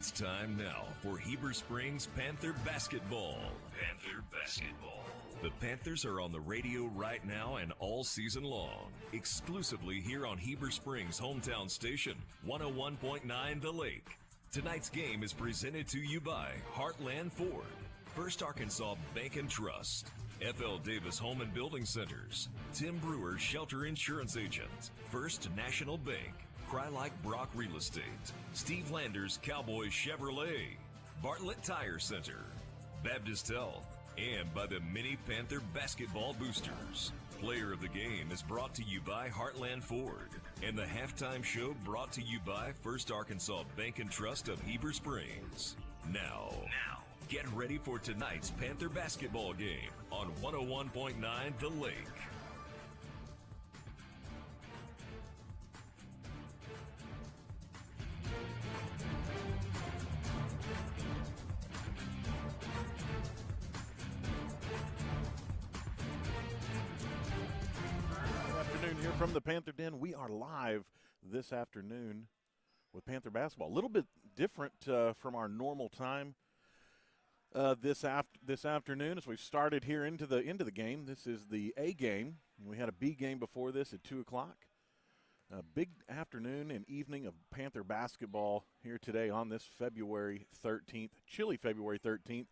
It's time now for Heber Springs Panther Basketball. Panther Basketball. The Panthers are on the radio right now and all season long. Exclusively here on Heber Springs' hometown station, 101.9 The Lake. Tonight's game is presented to you by Heartland Ford, First Arkansas Bank and Trust, F.L. Davis Home and Building Centers, Tim Brewer Shelter Insurance Agent, First National Bank, Crylike Brock Real Estate, Steve Landers Cowboy Chevrolet, Bartlett Tire Center, Baptist Health, and by the Mini Panther Basketball Boosters. Player of the Game is brought to you by Heartland Ford, and the halftime show brought to you by First Arkansas Bank and Trust of Heber Springs. Now, get ready for tonight's Panther basketball game on 101.9 The Lake. Here from the Panther Den, we are live this afternoon with Panther basketball. A little bit different from our normal time this afternoon as we've started here into the game. This is the A game. We had a B game before this at 2 o'clock. A big afternoon and evening of Panther basketball here today on this February 13th, chilly February 13th.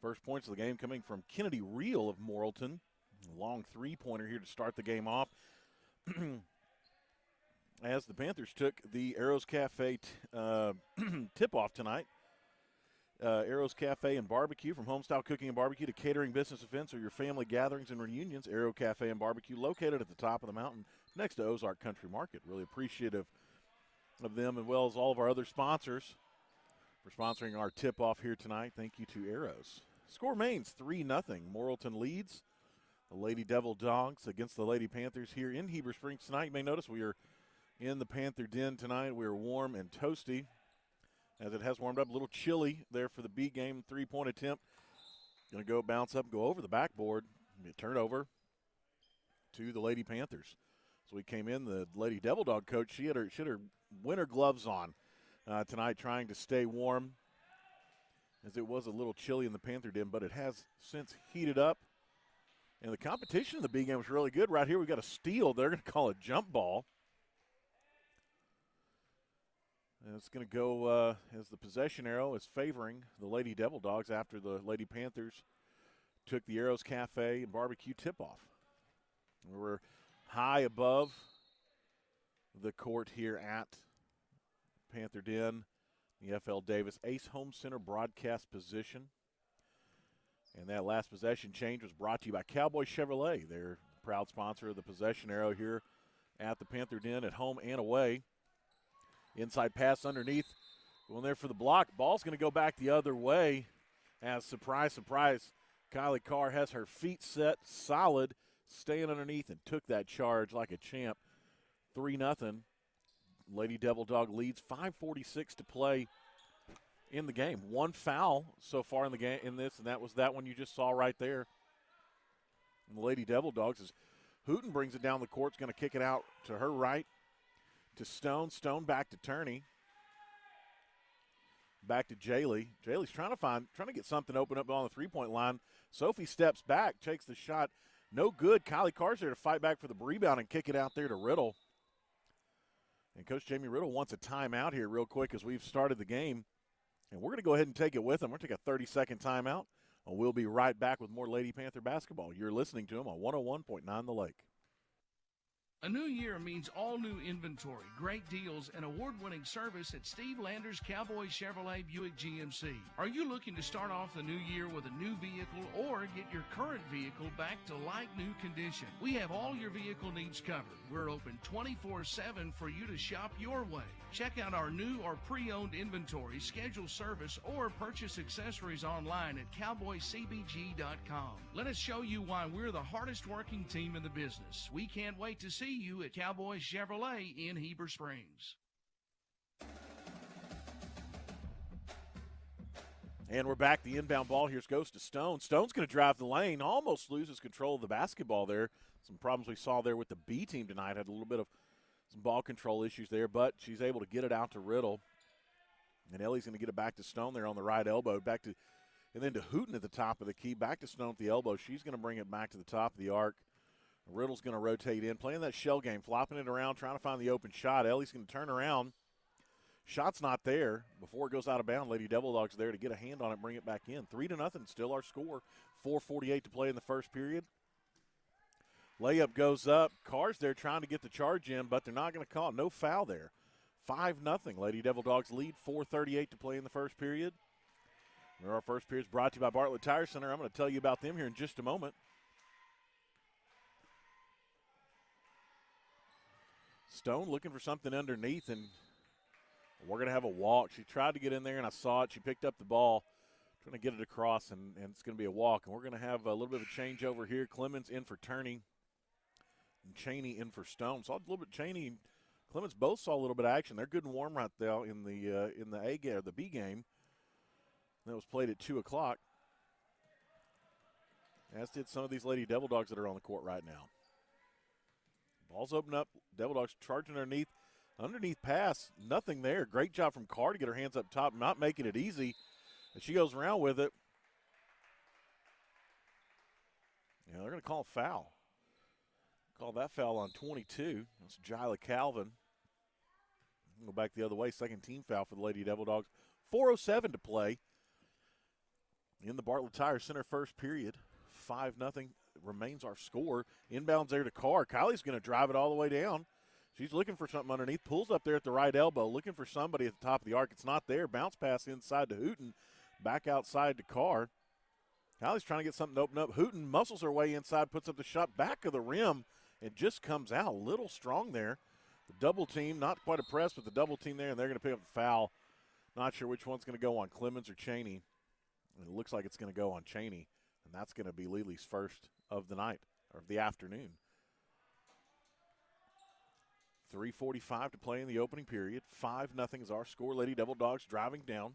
First points of the game coming from Kennedy Reel of Morrilton. A long three-pointer here to start the game off. As the Panthers took the Arrows Cafe tip-off tonight. Arrows Cafe and Barbecue, from homestyle cooking and barbecue to catering business events or your family gatherings and reunions. Arrow Cafe and Barbecue located at the top of the mountain next to Ozark Country Market. Really appreciative of them as well as all of our other sponsors for sponsoring our tip-off here tonight. Thank you to Arrows. Score remains 3-0. Morrilton leads the Lady Devil Dogs against the Lady Panthers here in Heber Springs tonight. You may notice we are in the Panther Den tonight. We are warm and toasty as it has warmed up. A little chilly there for the B game. Three-point attempt. Going to go bounce up, go over the backboard. Be a turnover to the Lady Panthers. So we came in, the Lady Devil Dog coach, she had her winter gloves on tonight trying to stay warm as it was a little chilly in the Panther Den, but it has since heated up. And the competition in the B game was really good. Right here, we've got a steal. They're going to call a jump ball. And it's going to go as the possession arrow is favoring the Lady Devil Dogs after the Lady Panthers took the Arrows Cafe and Barbecue tip-off. We're high above the court here at Panther Den, the F.L. Davis Ace Home Center broadcast position. And that last possession change was brought to you by Cowboy Chevrolet. They're proud sponsor of the possession arrow here at the Panther Den at home and away. Inside pass underneath. Going there for the block. Ball's going to go back the other way as, surprise, surprise, Kylie Carr has her feet set solid, staying underneath and took that charge like a champ. 3-0. Lady Devil Dog leads. 5:46 to play in the game. One foul so far in the game in this, and that was that one you just saw right there. And the Lady Devil Dogs, as Hooten brings it down the court, is going to kick it out to her right to Stone. Stone back to Turney. Back to Jaylee. Jaylee's trying to get something open up on the three-point line. Sophie steps back, takes the shot. No good. Kylie Carr's there to fight back for the rebound and kick it out there to Riddle. And Coach Jamie Riddle wants a timeout here real quick as we've started the game. And we're going to go ahead and take it with him. We're going to take a 30-second timeout, and we'll be right back with more Lady Panther basketball. You're listening to them on 101.9 The Lake. A new year means all new inventory, great deals, and award-winning service at Steve Landers Cowboy Chevrolet Buick GMC. Are you looking to start off the new year with a new vehicle or get your current vehicle back to like-new condition? We have all your vehicle needs covered. We're open 24/7 for you to shop your way. Check out our new or pre-owned inventory, schedule service, or purchase accessories online at cowboycbg.com. Let us show you why we're the hardest working team in the business. We can't wait to see you at Cowboy Chevrolet in Heber Springs. And we're back. The inbound ball here goes to Stone. Stone's going to drive the lane, almost loses control of the basketball there. Some problems we saw there with the B team tonight. Had a little bit of some ball control issues there, but she's able to get it out to Riddle. And Ellie's going to get it back to Stone there on the right elbow, and then to Hooten at the top of the key, back to Stone at the elbow. She's going to bring it back to the top of the arc. Riddle's going to rotate in, playing that shell game, flopping it around, trying to find the open shot. Ellie's going to turn around. Shot's not there. Before it goes out of bounds, Lady Devil Dogs there to get a hand on it, bring it back in. 3-0, still our score. 4:48 to play in the first period. Layup goes up. Carr's there trying to get the charge in, but they're not going to call it. No foul there. 5-0. Lady Devil Dogs lead. 4:38 to play in the first period. Our first period is brought to you by Bartlett Tire Center. I'm going to tell you about them here in just a moment. Stone looking for something underneath, and we're going to have a walk. She tried to get in there, and I saw it. She picked up the ball, trying to get it across, and it's going to be a walk. And we're going to have a little bit of a change over here. Clemens in for Turney, and Cheney in for Stone. Saw a little bit. Cheney and Clemens both saw a little bit of action. They're good and warm right there in the A game or the B game. That was played at 2 o'clock. As did some of these Lady Devil Dogs that are on the court right now. Ball's open up. Devil Dogs charging underneath pass. Nothing there. Great job from Carr to get her hands up top, not making it easy. And she goes around with it. Yeah, they're going to call a foul. Call that foul on 22. That's Jyla Calvin. Go back the other way. Second team foul for the Lady Devil Dogs. 4:07 to play in the Bartlett Tire Center first period. 5-0 remains our score. Inbounds there to Carr. Kylie's going to drive it all the way down. She's looking for something underneath. Pulls up there at the right elbow, looking for somebody at the top of the arc. It's not there. Bounce pass inside to Hooten. Back outside to Carr. Kylie's trying to get something to open up. Hooten muscles her way inside, puts up the shot back of the rim, and just comes out a little strong there. The double team, not quite a press, but the double team there, and they're going to pick up the foul. Not sure which one's going to go on, Clemens or Cheney. And it looks like it's going to go on Cheney, and that's going to be Lely's first of the night, or of the afternoon. 3:45 to play in the opening period. 5-0 is our score. Lady Devil Dogs driving down.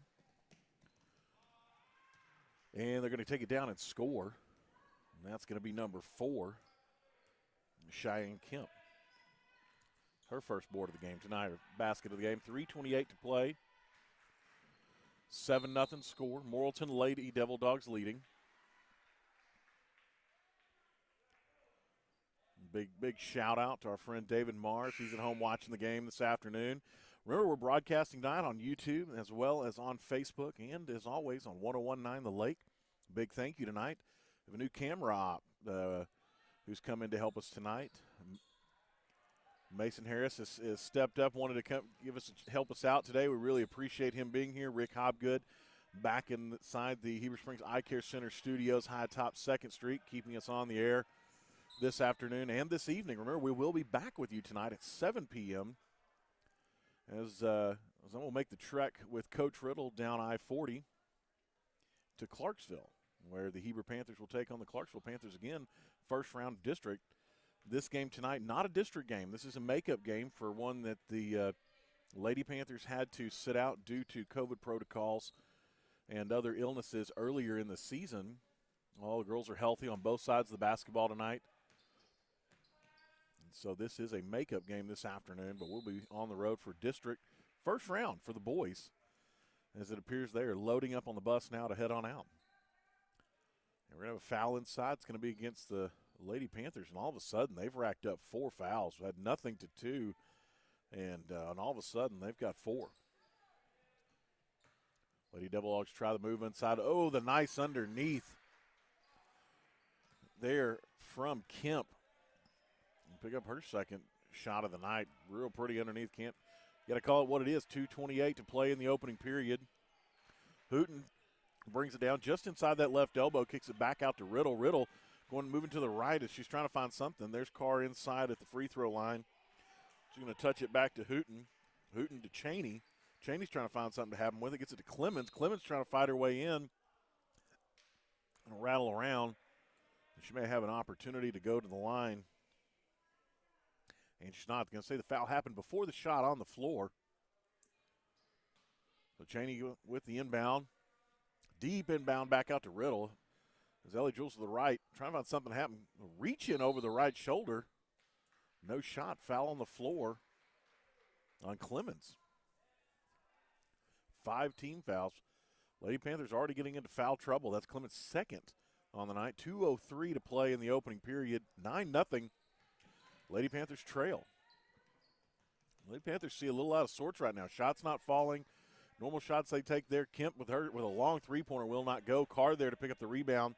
And they're going to take it down and score. And that's going to be number 4, Cheyenne Kemp. Her first board of the game tonight, or basket of the game. 3:28 to play. 7-0 score. Morrilton Lady Devil Dogs leading. Big shout out to our friend David Mars. He's at home watching the game this afternoon. Remember, we're broadcasting tonight on YouTube as well as on Facebook and, as always, on 101.9 The Lake. Big thank you tonight. We have a new camera op who's come in to help us tonight. Mason Harris has stepped up, wanted to come help us out today. We really appreciate him being here. Rick Hobgood back inside the Heber Springs Eye Care Center studios, high top 2nd Street, keeping us on the air this afternoon and this evening. Remember, we will be back with you tonight at 7 p.m. as then we'll make the trek with Coach Riddle down I-40 to Clarksville, where the Heber Panthers will take on the Clarksville Panthers again, first round district. This game tonight, not a district game. This is a makeup game for one that the Lady Panthers had to sit out due to COVID protocols and other illnesses earlier in the season. All the girls are healthy on both sides of the basketball tonight. And so this is a makeup game this afternoon, but we'll be on the road for district first round for the boys, as it appears they are loading up on the bus now to head on out. And we're going to have a foul inside. It's going to be against the Lady Panthers, and all of a sudden they've racked up 4 fouls. We had nothing to 2, and all of a sudden they've got 4. Lady Devil Dogs try the move inside. Oh, the nice underneath there from Kemp. Pick up her second shot of the night. Real pretty underneath Kemp. You got to call it what it is. 2:28 to play in the opening period. Hooten brings it down just inside that left elbow, kicks it back out to Riddle. Riddle moving to the right as she's trying to find something. There's Carr inside at the free throw line. She's going to touch it back to Hooten. Hooten to Cheney. Cheney's trying to find something to happen with it. Gets it to Clemens. Clemens trying to fight her way in and rattle around. She may have an opportunity to go to the line. And she's not. Going to say the foul happened before the shot on the floor. So Cheney with the inbound. Deep inbound back out to Riddle. As Ellie Jules to the right, trying to find something to happen. Reach in over the right shoulder. No shot. Foul on the floor on Clemens. 5 team fouls. Lady Panthers already getting into foul trouble. That's Clement's second on the night. 2:03 to play in the opening period. 9-0. Lady Panthers trail. Lady Panthers see a little out of sorts right now. Shots not falling. Normal shots they take there. Kemp with a long three-pointer will not go. Carr there to pick up the rebound.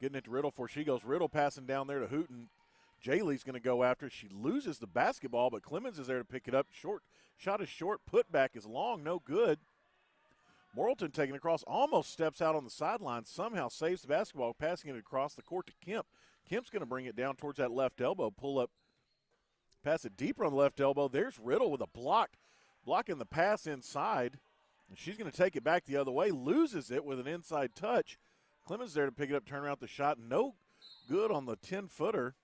Getting it to Riddle before she goes. Riddle passing down there to Hooten. Jaylee's going to go after it. She loses the basketball, but Clemens is there to pick it up. Short shot is short. Putback is long. No good. Morrilton taking it across. Almost steps out on the sideline. Somehow saves the basketball, passing it across the court to Kemp. Kemp's going to bring it down towards that left elbow. Pull up. Pass it deeper on the left elbow. There's Riddle with a blocking the pass inside. And she's going to take it back the other way. Loses it with an inside touch. Clemens there to pick it up, turn around the shot. No good on the 10-footer,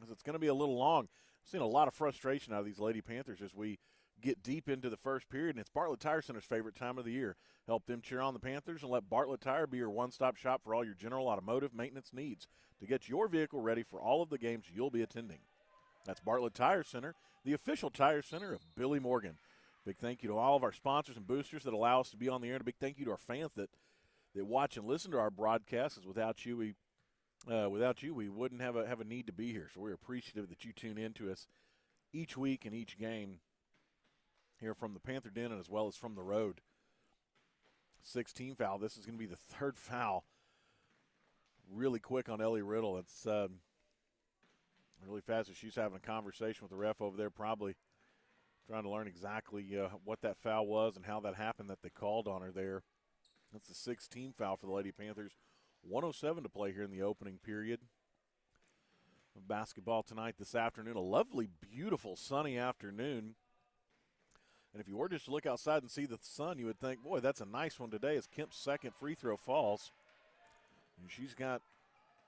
as it's going to be a little long. I've seen a lot of frustration out of these Lady Panthers as we get deep into the first period, and it's Bartlett Tire Center's favorite time of the year. Help them cheer on the Panthers and let Bartlett Tire be your one-stop shop for all your general automotive maintenance needs to get your vehicle ready for all of the games you'll be attending. That's Bartlett Tire Center, the official tire center of Billy Morgan. Big thank you to all of our sponsors and boosters that allow us to be on the air, and a big thank you to our fans that watch and listen to our broadcasts. As without you, we wouldn't have a need to be here. So we're appreciative that you tune in to us each week and each game here from the Panther Den and as well as from the road. 16 foul. This is going to be the third foul. Really quick on Ellie Riddle. It's really fast as she's having a conversation with the ref over there, probably trying to learn exactly what that foul was and how that happened that they called on her there. That's the 16 foul for the Lady Panthers. 1:07 to play here in the opening period of basketball tonight this afternoon. A lovely, beautiful, sunny afternoon. And if you were just to look outside and see the sun, you would think, boy, that's a nice one today as Kemp's second free throw falls. And she's got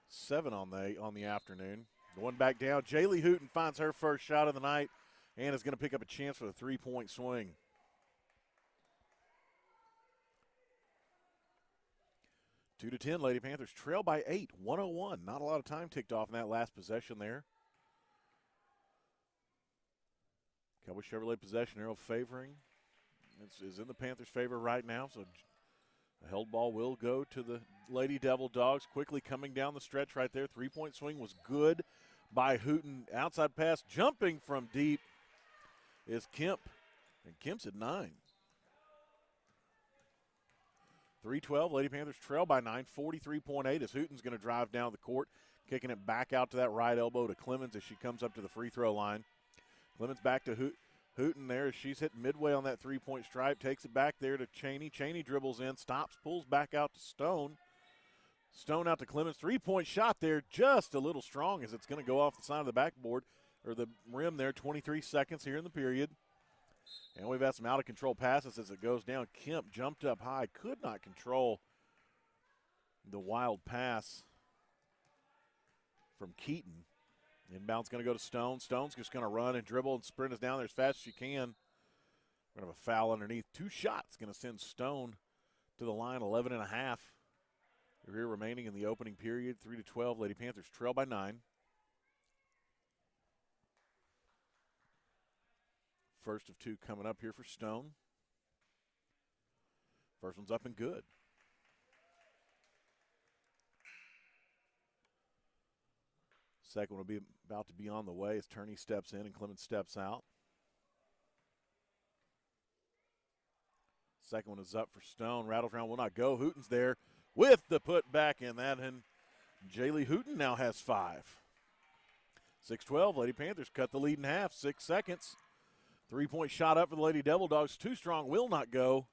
7 on the afternoon. Going back down, Jaylee Hooten finds her first shot of the night and is going to pick up a chance for the three-point swing. 2-10, Lady Panthers trail by 8, 101. Not a lot of time ticked off in that last possession there. Cowboy Chevrolet possession arrow favoring. Is in the Panthers' favor right now, so the held ball will go to the Lady Devil Dogs. Quickly coming down the stretch right there. Three-point swing was good by Hooten. Outside pass jumping from deep is Kemp, and Kemp's at 9. 3-12, Lady Panthers trail by 9, 43.8 as Hooten's going to drive down the court, kicking it back out to that right elbow to Clemens as she comes up to the free throw line. Clemens back to Hooten there as she's hit midway on that three-point stripe, takes it back there to Cheney. Cheney dribbles in, stops, pulls back out to Stone. Stone out to Clemens. Three-point shot there, just a little strong as it's going to go off the side of the backboard, or the rim there. 23 seconds here in the period. And we've had some out-of-control passes as it goes down. Kemp jumped up high, could not control the wild pass from Keaton. Inbound's going to go to Stone. Stone's just going to run and dribble and sprint us down there as fast as she can. We're going to have a foul underneath. 2 shots going to send Stone to the line, 11.5. We're here remaining in the opening period. 3-12, Lady Panthers trail by 9. First of 2 coming up here for Stone. First one's up and good. Second one will be about to be on the way as Turney steps in and Clemens steps out. Second one is up for Stone. Rattles around, will not go. Hooten's there with the putback in that, and Jaylee Hooten now has 5. 6-12, Lady Panthers cut the lead in half. 6 seconds. Three-point shot up for the Lady Devil Dogs. Too strong, will not go.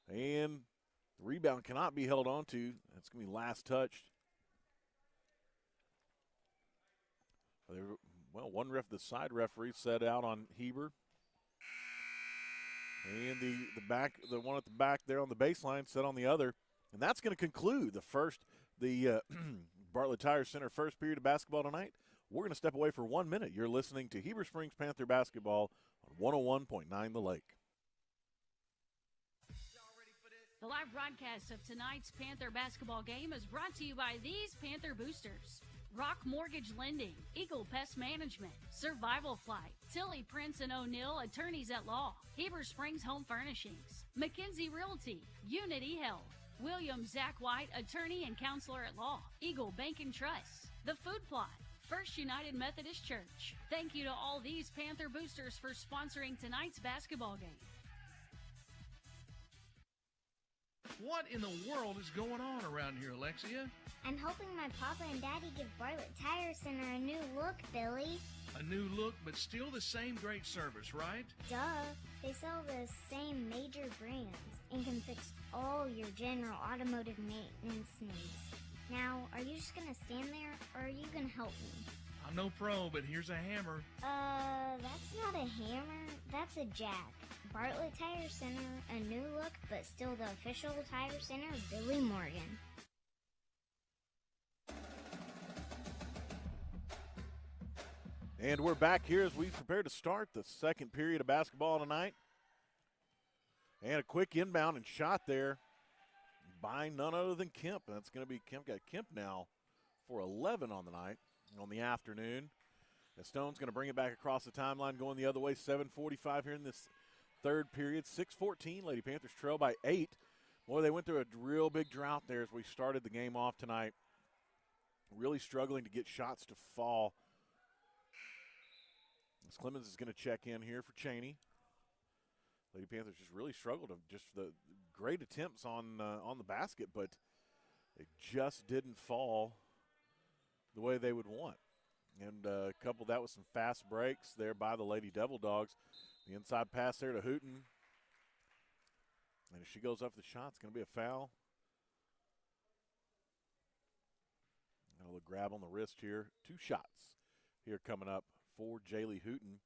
And the rebound cannot be held on to. That's going to be last touched. Well, the side referee set out on Heber. And the one at the back there on the baseline set on the other. And that's going to conclude the Bartlett Tire Center first period of basketball tonight. We're going to step away for 1 minute. You're listening to Heber Springs Panther basketball on 101.9 The Lake. The live broadcast of tonight's Panther basketball game is brought to you by these Panther boosters. Rock Mortgage Lending, Eagle Pest Management, Survival Flight, Tilly Prince and O'Neill Attorneys at Law, Heber Springs Home Furnishings, McKenzie Realty, Unity Health, William Zach White, Attorney and Counselor at Law, Eagle Bank and Trust, The Food Plot, First United Methodist Church. Thank you to all these Panther boosters for sponsoring tonight's basketball game. What in the world is going on around here, Alexia? I'm hoping my papa and daddy give Bartlett Tire Center a new look, Billy. A new look, but still the same great service, right? Duh. They sell the same major brands and can fix all your general automotive maintenance needs. Now, are you just going to stand there, or are you going to help me? I'm no pro, but here's a hammer. That's not a hammer. That's a jack. Bartlett Tire Center, a new look, but still the official tire center of Billy Morgan. And we're back here as we prepare to start the second period of basketball tonight. And a quick inbound and shot there by none other than Kemp. That's going to be Kemp. Got Kemp now for 11 on the night, on the afternoon. And Stone's going to bring it back across the timeline going the other way. 7:45 here in this third period. 6:14. Lady Panthers trail by 8. Boy, they went through a real big drought there as we started the game off tonight. Really struggling to get shots to fall. As Clemens is going to check in here for Cheney. Lady Panthers just really struggled. Just the great attempts on the basket, but they just didn't fall the way they would want. And coupled that with some fast breaks there by the Lady Devil Dogs. The inside pass there to Hooten. And if she goes up the shot, it's going to be a foul. A little grab on the wrist here. 2 shots here coming up for Jaylee Hooten.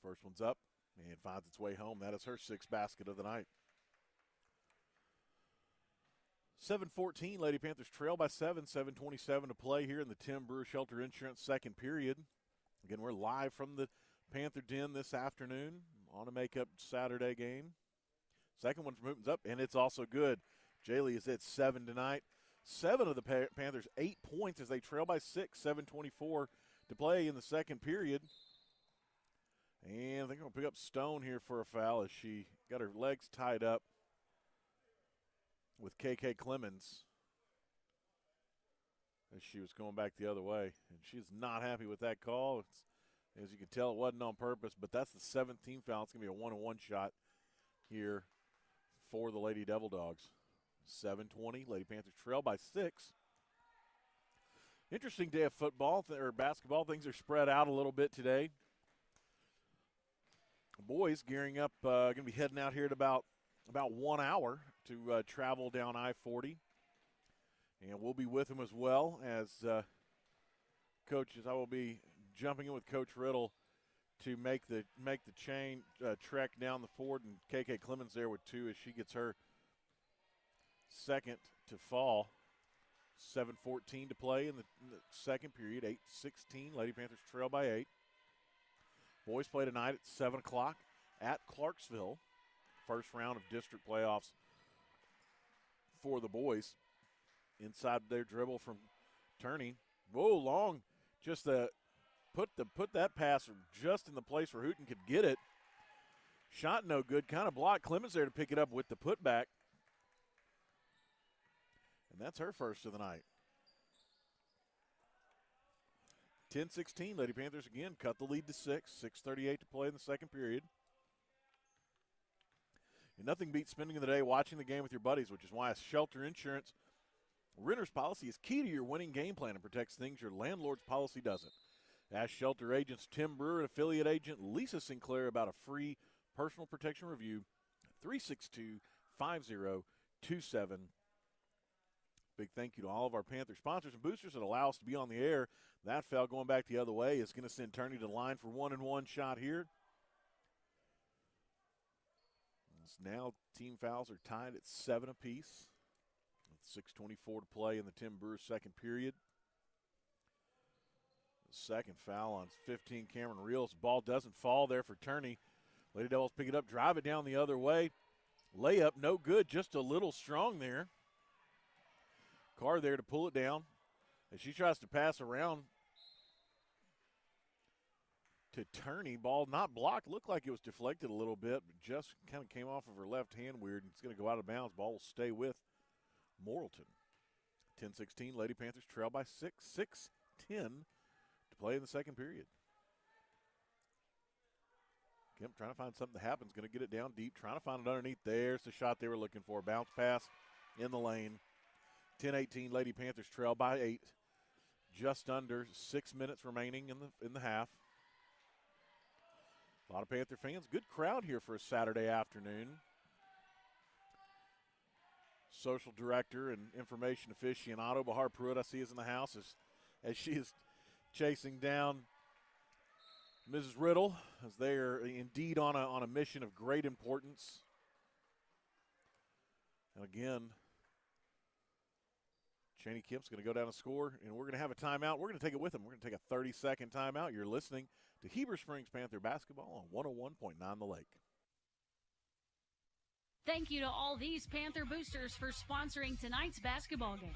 First one's up and finds its way home. That is her 6th basket of the night. 7:14, Lady Panthers trail by 7. 7:27 to play here in the Tim Brewer Shelter Insurance second period. Again, we're live from the Panther Den this afternoon on a makeup Saturday game. Second one from Hooten's up, and it's also good. Jaylee is at 7 tonight. 7 of the Panthers, 8 points as they trail by 6. 7:24 to play in the second period. And they're going to pick up Stone here for a foul as she got her legs tied up with KK Clemens as she was going back the other way. And she's not happy with that call. As you can tell, it wasn't on purpose, but that's the 7th team foul. It's going to be a 1-on-1 shot here for the Lady Devil Dogs. 7:20, Lady Panthers trail by 6. Interesting day of football or basketball. Things are spread out a little bit today. Boys gearing up, going to be heading out here at about 1 hour to travel down I-40. And we'll be with them as well as coaches. I will be jumping in with Coach Riddle to make the chain trek down the Ford, and KK Clemens there with 2 as she gets her second to fall. 7:14 to play in the second period. 8:16. Lady Panthers trail by 8. Boys play tonight at 7 o'clock at Clarksville. First round of district playoffs for the boys. Inside their dribble from Turney. Whoa, long. Just put that pass just in the place where Hooten could get it. Shot no good. Kind of blocked. Clemens there to pick it up with the putback. And that's her first of the night. 10-16, Lady Panthers again cut the lead to 6. 6:38 to play in the second period. And nothing beats spending the day watching the game with your buddies, which is why a Shelter Insurance renter's policy is key to your winning game plan and protects things your landlord's policy doesn't. Ask Shelter agents Tim Brewer and affiliate agent Lisa Sinclair about a free personal protection review. 362-5027. Big thank you to all of our Panther sponsors and boosters that allow us to be on the air. That foul going back the other way is going to send Turney to the line for 1-and-1 shot here. Now team fouls are tied at 7 apiece. With 6:24 to play in the Tim Brewer second period. The second foul on 15, Cameron Reels. Ball doesn't fall there for Turney. Lady Devils pick it up, drive it down the other way. Layup, no good, just a little strong there. Carr there to pull it down. As she tries to pass around to Turney. Ball not blocked. Looked like it was deflected a little bit, but just kind of came off of her left hand weird. It's going to go out of bounds. Ball will stay with Morrilton. 10-16. Lady Panthers trail by 6. 6-10 to play in the second period. Kemp trying to find something that happens. Going to get it down deep. Trying to find it underneath. There's the shot they were looking for. Bounce pass in the lane. 10-18. Lady Panthers trail by 8. Just under 6 minutes remaining in the half. A lot of Panther fans. Good crowd here for a Saturday afternoon. Social director and information aficionado Bahar Pruitt, I see, is in the house as she is chasing down Mrs. Riddle, as they are indeed on a mission of great importance. And again, Cheney Kemp's going to go down and score, and we're going to have a timeout. We're going to take it with them. We're going to take a 30-second timeout. You're listening to Heber Springs Panther basketball on 101.9 The Lake. Thank you to all these Panther boosters for sponsoring tonight's basketball game.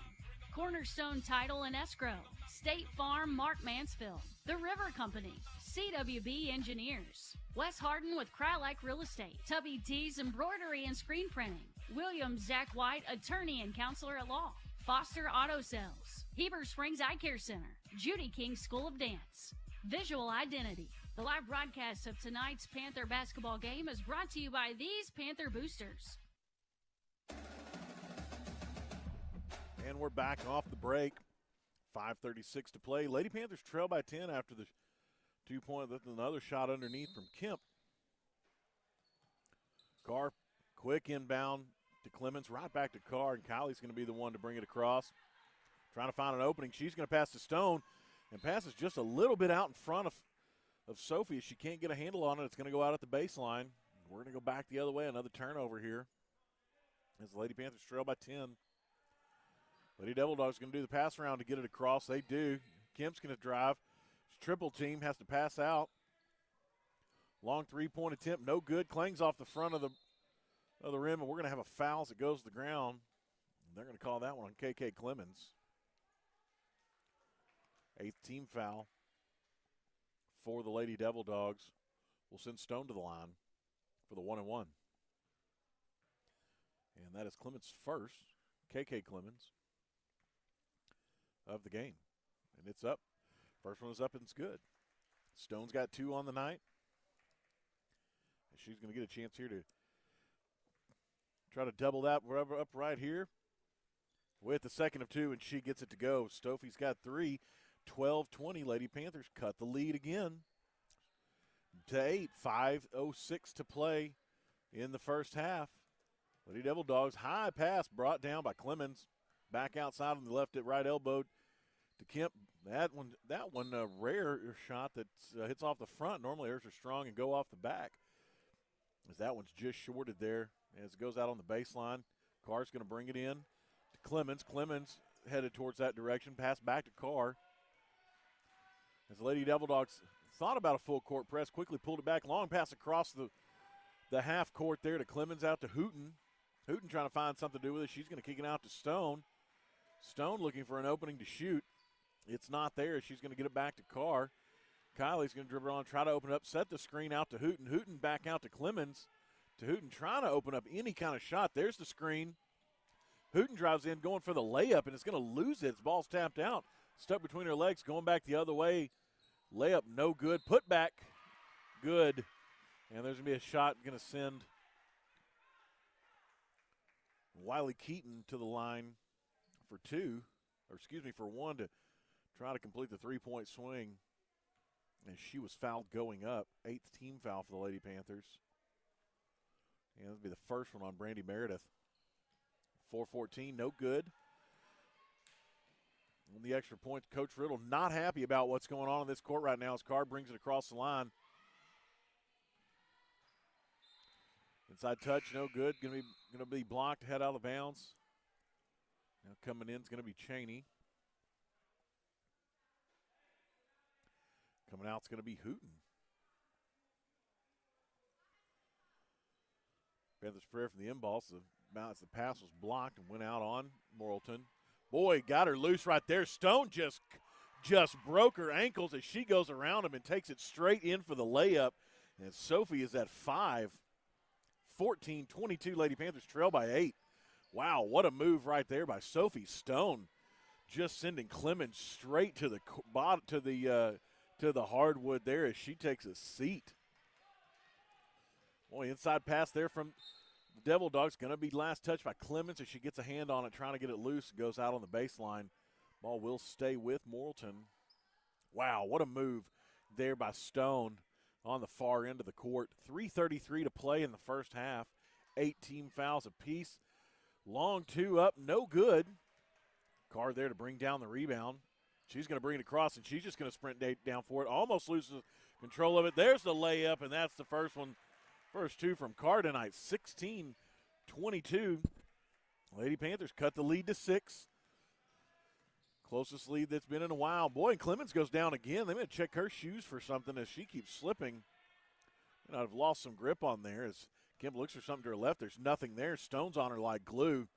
Cornerstone Title and Escrow, State Farm, Mark Mansfield, The River Company, CWB Engineers, Wes Harden with Krylak Real Estate, Tubby T's Embroidery and Screen Printing, William Zach White, Attorney and Counselor at Law, Foster Auto Sales, Heber Springs Eye Care Center, Judy King School of Dance, Visual Identity. The live broadcast of tonight's Panther basketball game is brought to you by these Panther boosters. And we're back off the break. 5:36 to play. Lady Panthers trail by 10 after the 2-point. Another shot underneath from Kemp. Carr, quick inbound to Clemens, right back to Carr, and Kylie's going to be the one to bring it across. Trying to find an opening. She's going to pass to Stone, and passes just a little bit out in front of Sophie. She can't get a handle on it. It's going to go out at the baseline. We're going to go back the other way. Another turnover here as the Lady Panthers trail by 10. Lady Devil Dogs going to do the pass around to get it across. They do. Kemp's going to drive. Triple team has to pass out. Long three-point attempt, no good. Clangs off the front of the rim, and we're going to have a foul as it goes to the ground. They're going to call that one on KK Clemens. 8th team foul for the Lady Devil Dogs. Will send Stone to the line for the 1-and-1. And that is Clemens' first, KK Clemens, of the game. And it's up. First one is up and it's good. Stone's got 2 on the night. And she's going to get a chance here to try to double that up right here with the second of 2, and she gets it to go. Stoffi's got 3. 12-20. Lady Panthers cut the lead again to 8. 5:06 to play in the first half. Lady Devil Dogs, high pass brought down by Clemens. Back outside on the left at right elbow to Kemp. That one a rare shot that hits off the front. Normally hers are strong and go off the back. As that one's just shorted there as it goes out on the baseline. Carr's going to bring it in to Clemens. Clemens headed towards that direction. Pass back to Carr. As the Lady Devil Dogs thought about a full court press, quickly pulled it back. Long pass across the half court there to Clemens, out to Hooten. Hooten trying to find something to do with it. She's going to kick it out to Stone. Stone looking for an opening to shoot. It's not there. She's going to get it back to Carr. Kylie's going to dribble on, try to open up, set the screen out to Hooten. Hooten back out to Clemens. To Hooten trying to open up any kind of shot. There's the screen. Hooten drives in, going for the layup, and it's going to lose it. Its ball's tapped out. Stuck between her legs, going back the other way. Layup, no good. Put back, good. And there's going to be a shot going to send Wiley Keaton to the line for 1 to try to complete the three-point swing. And she was fouled going up. 8th team foul for the Lady Panthers. And this will be the first one on Brandy Meredith. 4:14, no good. On the extra point, Coach Riddle not happy about what's going on in this court right now as Carr brings it across the line. Inside touch, no good. Going to be blocked, head out of bounds. Now coming in is going to be Cheney. Coming out is going to be Hooten. Panthers prayer from the inbounds. The pass was blocked and went out on Morrilton. Boy, got her loose right there. Stone just broke her ankles as she goes around him and takes it straight in for the layup. And Sophie is at 5. 14-22, Lady Panthers trail by 8. Wow, what a move right there by Sophie Stone. Just sending Clemens straight to the bottom, to the hardwood there as she takes a seat. Boy, inside pass there from the Devil Dogs. Going to be last touch by Clemens as she gets a hand on it, trying to get it loose. Goes out on the baseline. Ball will stay with Morrilton. Wow, what a move there by Stone on the far end of the court. 3:33 to play in the first half. 8 team fouls apiece. Long two up, no good. Card there to bring down the rebound. She's going to bring it across, and she's just going to sprint down for it. Almost loses control of it. There's the layup, and that's the first one. First two from Carr tonight. 16-22. Lady Panthers cut the lead to 6. Closest lead that's been in a while. Boy, and Clemens goes down again. They may check her shoes for something as she keeps slipping. And I've lost some grip on there as Kemp looks for something to her left. There's nothing there. Stone's on her like glue.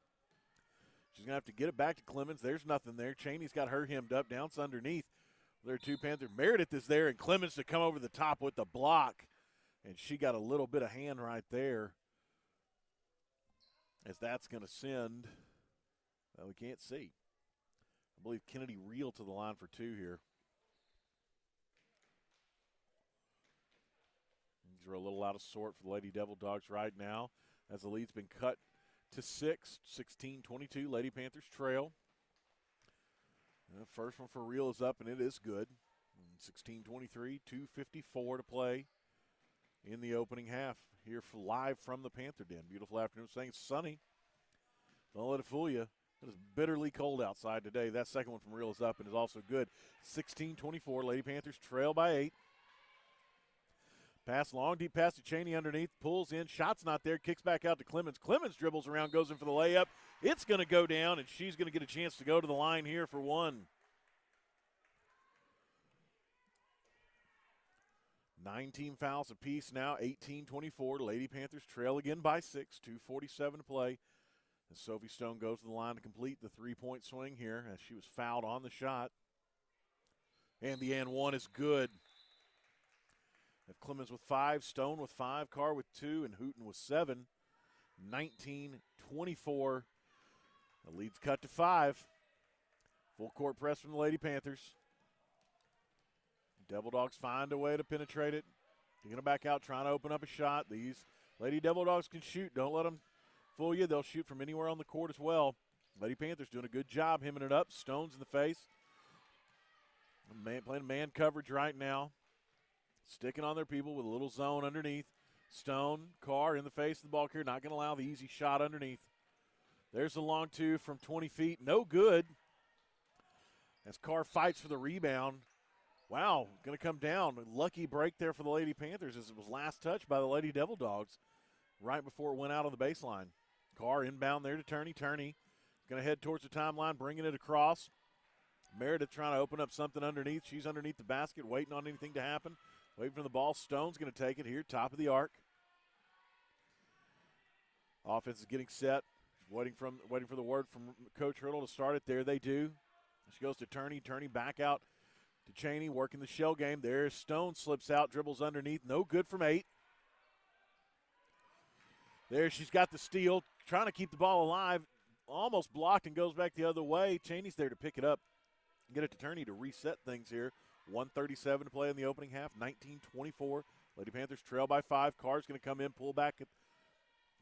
She's going to have to get it back to Clemens. There's nothing there. Cheney's got her hemmed up. Down underneath. There are two Panthers. Meredith is there, and Clemens to come over the top with the block. And she got a little bit of hand right there. As that's going to send, well, we can't see. I believe Kennedy Reel to the line for 2 here. These are a little out of sort for the Lady Devil Dogs right now as the lead's been cut to 6. 16-22, Lady Panthers trail. The first one for Reel is up, and it is good. 16-23, 2:54 to play in the opening half. Here for live from the Panther Den. Beautiful afternoon. Saying it's sunny. Don't let it fool you. It is bitterly cold outside today. That second one from Reel is up and is also good. 16-24. Lady Panthers trail by 8. Pass long, deep pass to Cheney underneath. Pulls in. Shot's not there. Kicks back out to Clemens. Clemens dribbles around, goes in for the layup. It's going to go down, and she's going to get a chance to go to the line here for one. 19 fouls apiece now, 18-24. Lady Panthers trail again by 6, 2:47 to play. As Sophie Stone goes to the line to complete the three-point swing here as she was fouled on the shot. And the and one is good. Have Clemens with 5, Stone with 5, Carr with 2, and Hooten with 7. 19-24. The lead's cut to 5. Full court press from the Lady Panthers. Devil Dogs find a way to penetrate it. They're going to back out, trying to open up a shot. These Lady Devil Dogs can shoot. Don't let them fool you. They'll shoot from anywhere on the court as well. Lady Panthers doing a good job hemming it up. Stone's in the face. Playing man coverage right now. Sticking on their people with a little zone underneath. Stone, Carr in the face of the ball carrier. Not going to allow the easy shot underneath. There's the long two from 20 feet. No good. As Carr fights for the rebound. Wow, going to come down. Lucky break there for the Lady Panthers as it was last touched by the Lady Devil Dogs right before it went out on the baseline. Carr inbound there to Turney. Turney going to head towards the timeline, bringing it across. Meredith trying to open up something underneath. She's underneath the basket, waiting on anything to happen. Waiting for the ball. Stone's going to take it here, top of the arc. Offense is getting set. Waiting for the word from Coach Hurdle to start it. There they do. She goes to Turney. Turney back out to Cheney, working the shell game. There's Stone, slips out, dribbles underneath. No good from 8. There she's got the steal, trying to keep the ball alive. Almost blocked and goes back the other way. Cheney's there to pick it up. Get it to Turney to reset things here. 1:37 to play in the opening half. 19-24. Lady Panthers trail by 5. Carr's going to come in, pull back at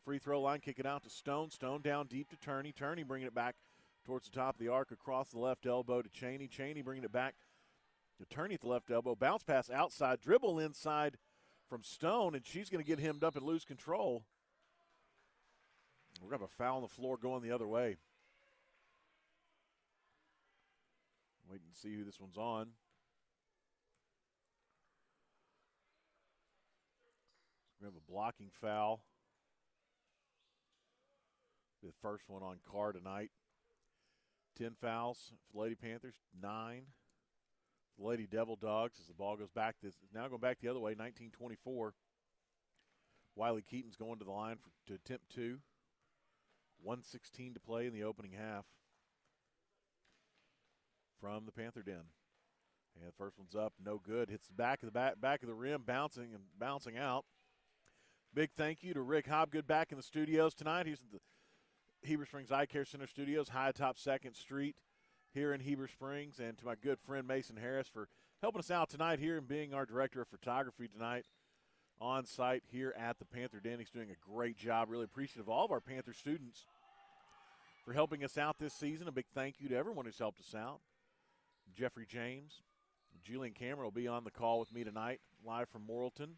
free throw line, kick it out to Stone. Stone down deep to Turney. Turney bringing it back towards the top of the arc across the left elbow to Cheney. Cheney bringing it back to Turney at the left elbow. Bounce pass outside. Dribble inside from Stone, and she's going to get hemmed up and lose control. We're going to have a foul on the floor going the other way. Wait and see who this one's on. We have a blocking foul. The first one on Carr tonight. 10 fouls for the Lady Panthers, 9 for the Lady Devil Dogs as the ball goes back. This is now going back the other way, 19-24. Wiley Keaton's going to the line to attempt 2. 1:16 to play in the opening half. from the Panther Den. And the first one's up, no good. Hits the back of the rim, bouncing out. Big thank you to Rick Hobgood back in the studios tonight. He's at the Heber Springs Eye Care Center studios, high atop 2nd Street here in Heber Springs, and to my good friend Mason Harris for helping us out tonight here and being our director of photography tonight on site here at the Panther Den. He's doing a great job. Really appreciative of all of our Panther students for helping us out this season. A big thank you to everyone who's helped us out. Jeffrey James, Julian Cameron will be on the call with me tonight, live from Morrilton.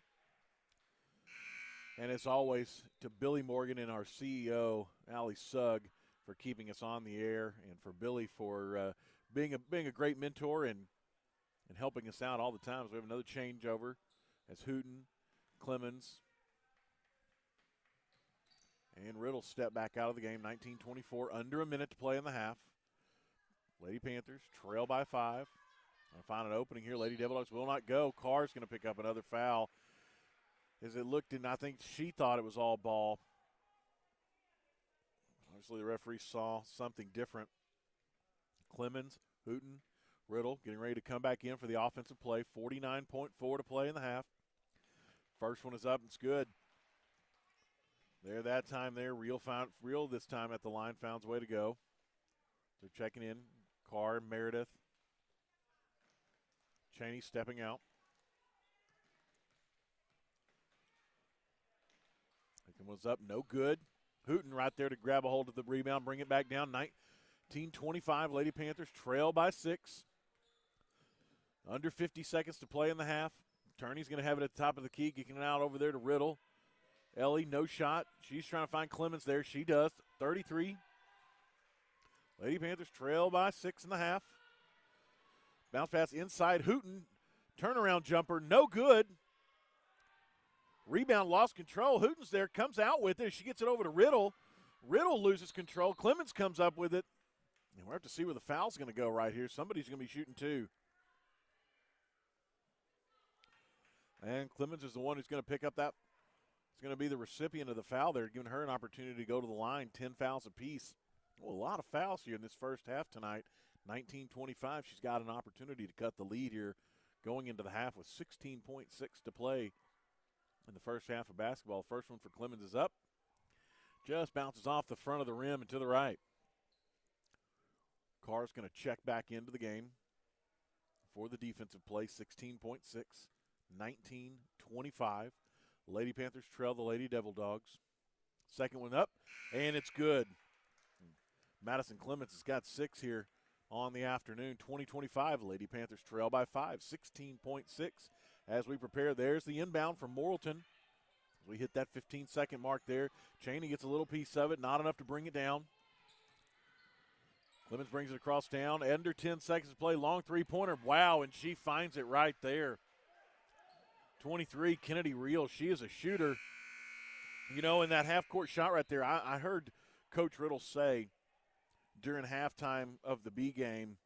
And as always, to Billy Morgan and our CEO, Allie Sugg, for keeping us on the air, and for Billy for being a great mentor and helping us out all the time. So we have another changeover as Hooten, Clemens, and Riddle step back out of the game. 19-24, under a minute to play in the half. Lady Panthers trail by 5. I find an opening here. Lady Devil Dogs will not go. Carr's going to pick up another foul. As it looked, and I think she thought it was all ball. Obviously, the referee saw something different. Clemens, Hooten, Riddle getting ready to come back in for the offensive play. 49.4 to play in the half. First one is up. It's good. There that time there. Real this time at the line. Found his way to go. They're checking in. Carr, Meredith. Cheney stepping out. Was up, no good. Hooten right there to grab a hold of the rebound, bring it back down. 19-25, Lady Panthers trail by 6. Under 50 seconds to play in the half. Turney's going to have it at the top of the key, kicking it out over there to Riddle. Ellie, no shot. She's trying to find Clemens there. She does. 33. Lady Panthers trail by 6 in the half. Bounce pass inside. Hooten, turnaround jumper, no good. Rebound, lost control. Hooten's there, comes out with it. She gets it over to Riddle. Riddle loses control. Clemens comes up with it. And we'll have to see where the foul's going to go right here. Somebody's going to be shooting 2. And Clemens is the one who's going to pick up that. It's going to be the recipient of the foul there, giving her an opportunity to go to the line. 10 fouls apiece. Well, a lot of fouls here in this first half tonight. 19-25. She's got an opportunity to cut the lead here going into the half with 16.6 to play in the first half of basketball. First one for Clemens is up. Just bounces off the front of the rim and to the right. Carr's going to check back into the game for the defensive play. 16.6, 19-25. Lady Panthers trail the Lady Devil Dogs. Second one up, and it's good. Madison Clemens has got 6 here on the afternoon. 20-25, Lady Panthers trail by 5, 16.6. As we prepare, there's the inbound from Morrilton. We hit that 15-second mark there. Cheney gets a little piece of it, not enough to bring it down. Clemens brings it across town. Under 10 seconds to play, long three-pointer. Wow, and she finds it right there. 23, Kennedy Reel. She is a shooter. You know, in that half-court shot right there, I heard Coach Riddle say during halftime of the B game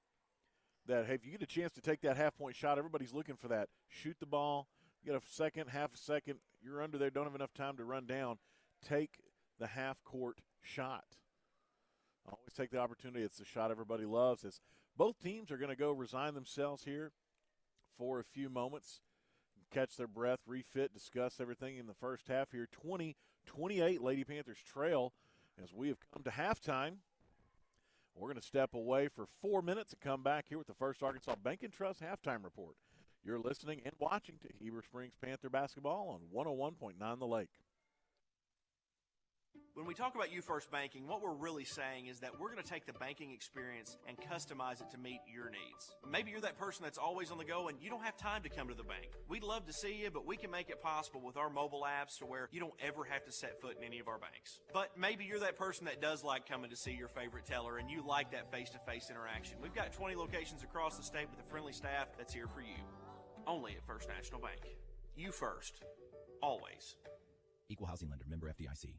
that, hey, if you get a chance to take that half-point shot, everybody's looking for that. Shoot the ball. You got a second, half a second. You're under there, don't have enough time to run down. Take the half-court shot. Always take the opportunity. It's the shot everybody loves. As both teams are going to go resign themselves here for a few moments, catch their breath, refit, discuss everything in the first half here. 20-28, Lady Panthers trail as we have come to halftime. We're going to step away for 4 minutes and come back here with the First Arkansas Bank and Trust halftime report. You're listening and watching to Heber Springs Panther basketball on 101.9 The Lake. When we talk about You First Banking, what we're really saying is that we're going to take the banking experience and customize it to meet your needs. Maybe you're that person that's always on the go and you don't have time to come to the bank. We'd love to see you, but we can make it possible with our mobile apps to where you don't ever have to set foot in any of our banks. But maybe you're that person that does like coming to see your favorite teller and you like that face-to-face interaction. We've got 20 locations across the state with a friendly staff that's here for you. Only at First National Bank. You first. Always. Equal housing lender. Member FDIC.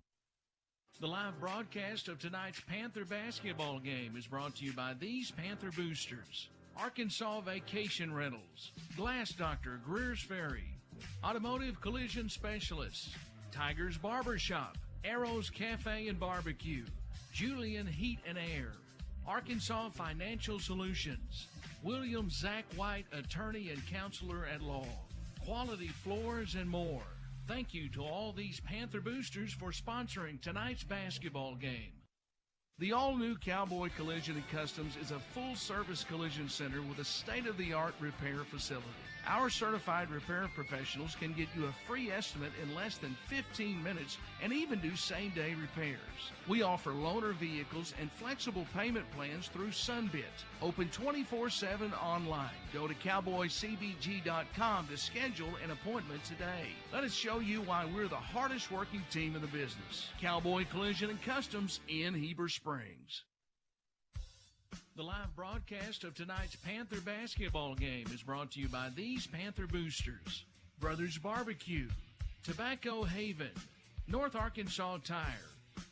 The live broadcast of tonight's Panther basketball game is brought to you by these Panther boosters: Arkansas Vacation Rentals, Glass Doctor Greer's Ferry, Automotive Collision Specialists, Tiger's Barbershop, Arrows Cafe and Barbecue, Julian Heat and Air, Arkansas Financial Solutions, William Zach White, attorney and counselor at law. Quality floors and more. Thank you to all these Panther boosters for sponsoring tonight's basketball game. The all-new Cowboy Collision & Customs is a full-service collision center with a state-of-the-art repair facility. Our certified repair professionals can get you a free estimate in less than 15 minutes and even do same-day repairs. We offer loaner vehicles and flexible payment plans through Sunbit. Open 24/7 online. Go to cowboycbg.com to schedule an appointment today. Let us show you why we're the hardest working team in the business. Cowboy Collision & Customs in Heber Springs. The live broadcast of tonight's Panther basketball game is brought to you by these Panther boosters: Brothers Barbecue, Tobacco Haven, North Arkansas Tire,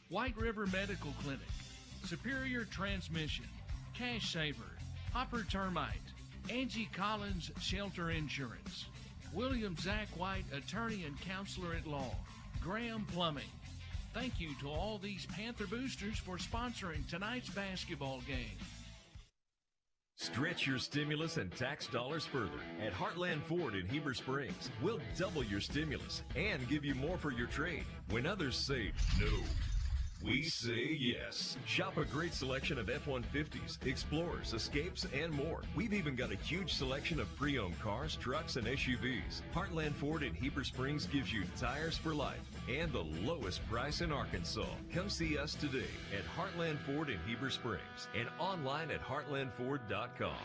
White River Medical Clinic, Superior Transmission, Cash Saver, Hopper Termite, Angie Collins Shelter Insurance, William Zach White, attorney and counselor at law, Graham Plumbing. Thank you to all these Panther boosters for sponsoring tonight's basketball game. Stretch your stimulus and tax dollars further at Heartland Ford in Heber Springs. We'll double your stimulus and give you more for your trade. When others say no, we say yes. Shop a great selection of F-150s, Explorers, Escapes, and more. We've even got a huge selection of pre-owned cars, trucks, and SUVs. Heartland Ford in Heber Springs gives you tires for life and the lowest price in Arkansas. Come see us today at Heartland Ford in Heber Springs and online at heartlandford.com.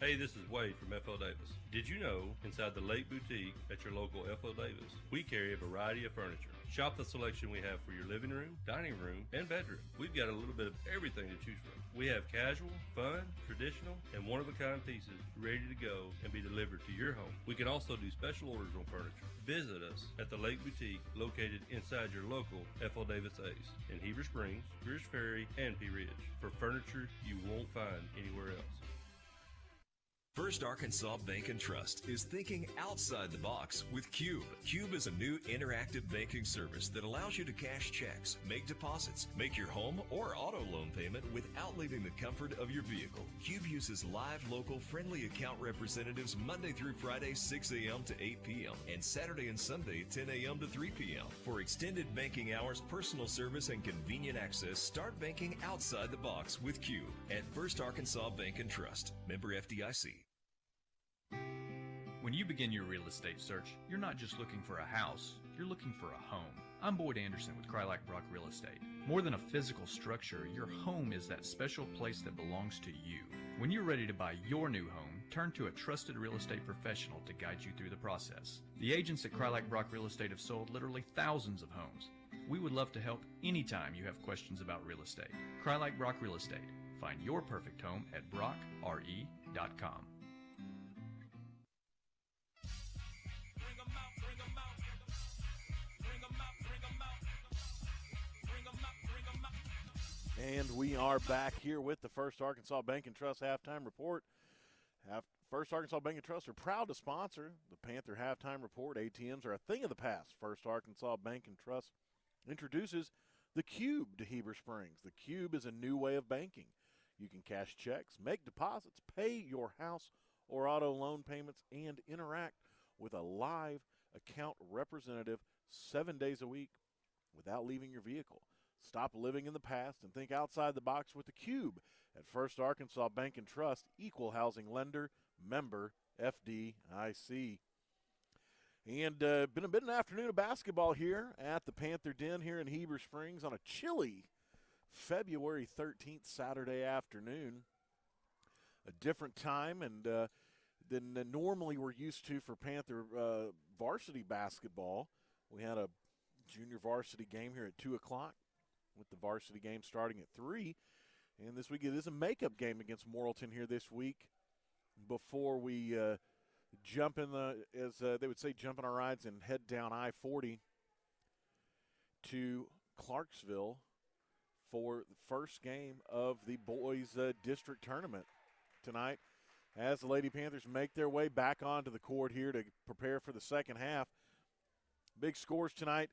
Hey, this is Wade from F.L. Davis. Did you know inside the Lake Boutique at your local F.L. Davis, we carry a variety of furniture. Shop the selection we have for your living room, dining room, and bedroom. We've got a little bit of everything to choose from. We have casual, fun, traditional, and one-of-a-kind pieces ready to go and be delivered to your home. We can also do special orders on furniture. Visit us at the Lake Boutique located inside your local F.L. Davis Ace in Heber Springs, Greers Ferry, and Pea Ridge for furniture you won't find anywhere else. First Arkansas Bank and Trust is thinking outside the box with Cube. Cube is a new interactive banking service that allows you to cash checks, make deposits, make your home or auto loan payment without leaving the comfort of your vehicle. Cube uses live, local, friendly account representatives Monday through Friday, 6 a.m. to 8 p.m. and Saturday and Sunday, 10 a.m. to 3 p.m. For extended banking hours, personal service, and convenient access, start banking outside the box with Cube at First Arkansas Bank and Trust. Member FDIC. When you begin your real estate search, you're not just looking for a house, you're looking for a home. I'm Boyd Anderson with Krylack Brock Real Estate. More than a physical structure, your home is that special place that belongs to you. When you're ready to buy your new home, turn to a trusted real estate professional to guide you through the process. The agents at Krylack Brock Real Estate have sold literally thousands of homes. We would love to help anytime you have questions about real estate. Krylack Brock Real Estate. Find your perfect home at brockre.com. And we are back here with the First Arkansas Bank and Trust halftime report. First Arkansas Bank and Trust are proud to sponsor the Panther halftime report. ATMs are a thing of the past. First Arkansas Bank and Trust introduces the Cube to Heber Springs. The Cube is a new way of banking. You can cash checks, make deposits, pay your house or auto loan payments, and interact with a live account representative 7 days a week without leaving your vehicle. Stop living in the past and think outside the box with the Cube at First Arkansas Bank and Trust, equal housing lender, member FDIC. And been an afternoon of basketball here at the Panther Den here in Heber Springs on a chilly February 13th Saturday afternoon. A different time and than normally we're used to for Panther varsity basketball. We had a junior varsity game here at 2 o'clock. With the varsity game starting at 3. And this week it is a makeup game against Morrilton here this week before we jump in as they would say, jump in our rides and head down I-40 to Clarksville for the first game of the boys district tournament tonight as the Lady Panthers make their way back onto the court here to prepare for the second half. Big scores tonight.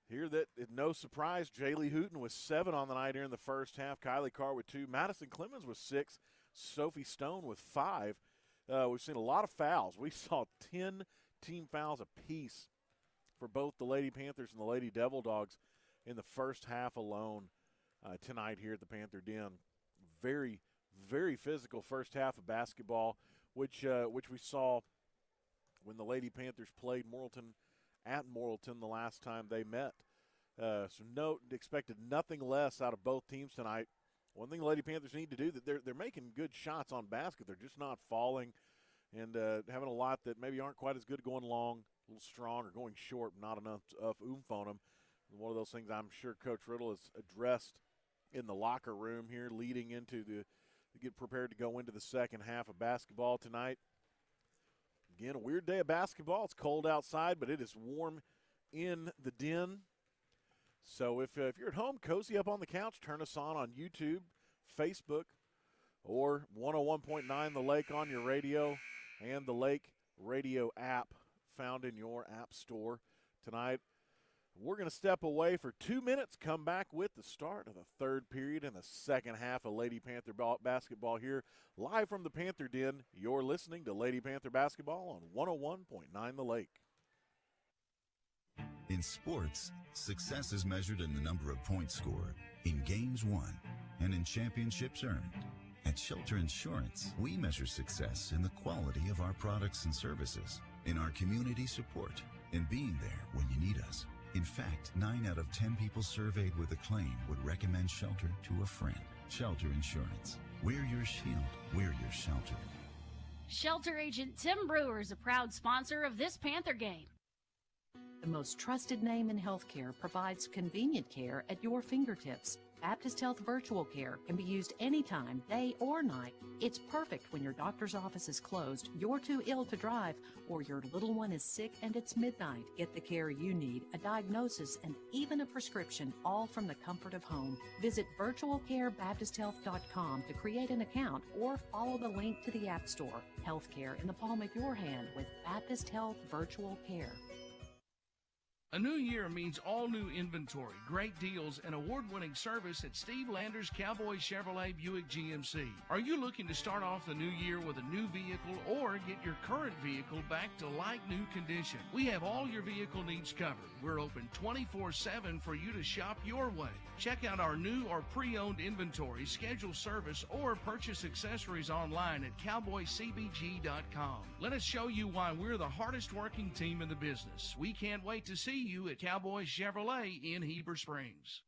Here that, no surprise, Jaylee Hooten with 7 on the night here in the first half. Kylie Carr with 2. Madison Clemens with 6. Sophie Stone with 5. We've seen a lot of fouls. We saw 10 team fouls apiece for both the Lady Panthers and the Lady Devil Dogs in the first half alone tonight here at the Panther Den. Very, very physical first half of basketball, which we saw when the Lady Panthers played Morrilton at Morrilton the last time they met. Expected nothing less out of both teams tonight. One thing the Lady Panthers need to do, that they're making good shots on basket. They're just not falling and having a lot that maybe aren't quite as good going long, a little strong, or going short, not enough oomph on them. One of those things I'm sure Coach Riddle has addressed in the locker room here leading into to get prepared to go into the second half of basketball tonight. Again, a weird day of basketball. It's cold outside, but it is warm in the den. So if you're at home, cozy up on the couch, turn us on YouTube, Facebook, or 101.9 The Lake on your radio and the Lake Radio app found in your app store tonight. We're going to step away for 2 minutes, come back with the start of the third period in the second half of Lady Panther basketball here, live from the Panther Den. You're listening to Lady Panther basketball on 101.9 The Lake. In sports, success is measured in the number of points scored, in games won, and in championships earned. At Shelter Insurance, we measure success in the quality of our products and services, in our community support, and being there when you need us. In fact, 9 out of 10 people surveyed with a claim would recommend Shelter to a friend. Shelter Insurance. We're your shield. We're your shelter. Shelter agent Tim Brewer is a proud sponsor of this Panther game. The most trusted name in healthcare provides convenient care at your fingertips. Baptist Health Virtual Care can be used anytime, day or night. It's perfect when your doctor's office is closed, you're too ill to drive, or your little one is sick and it's midnight. Get the care you need, a diagnosis, and even a prescription, all from the comfort of home. Visit virtualcarebaptisthealth.com to create an account or follow the link to the App Store. Healthcare in the palm of your hand with Baptist Health Virtual Care. A new year means all new inventory, great deals, and award-winning service at Steve Landers Cowboy Chevrolet Buick GMC. Are you looking to start off the new year with a new vehicle or get your current vehicle back to like-new condition? We have all your vehicle needs covered. We're open 24/7 for you to shop your way. Check out our new or pre-owned inventory, schedule service, or purchase accessories online at cowboycbg.com. Let us show you why we're the hardest working team in the business. We can't wait to see you at Cowboy Chevrolet in Heber Springs.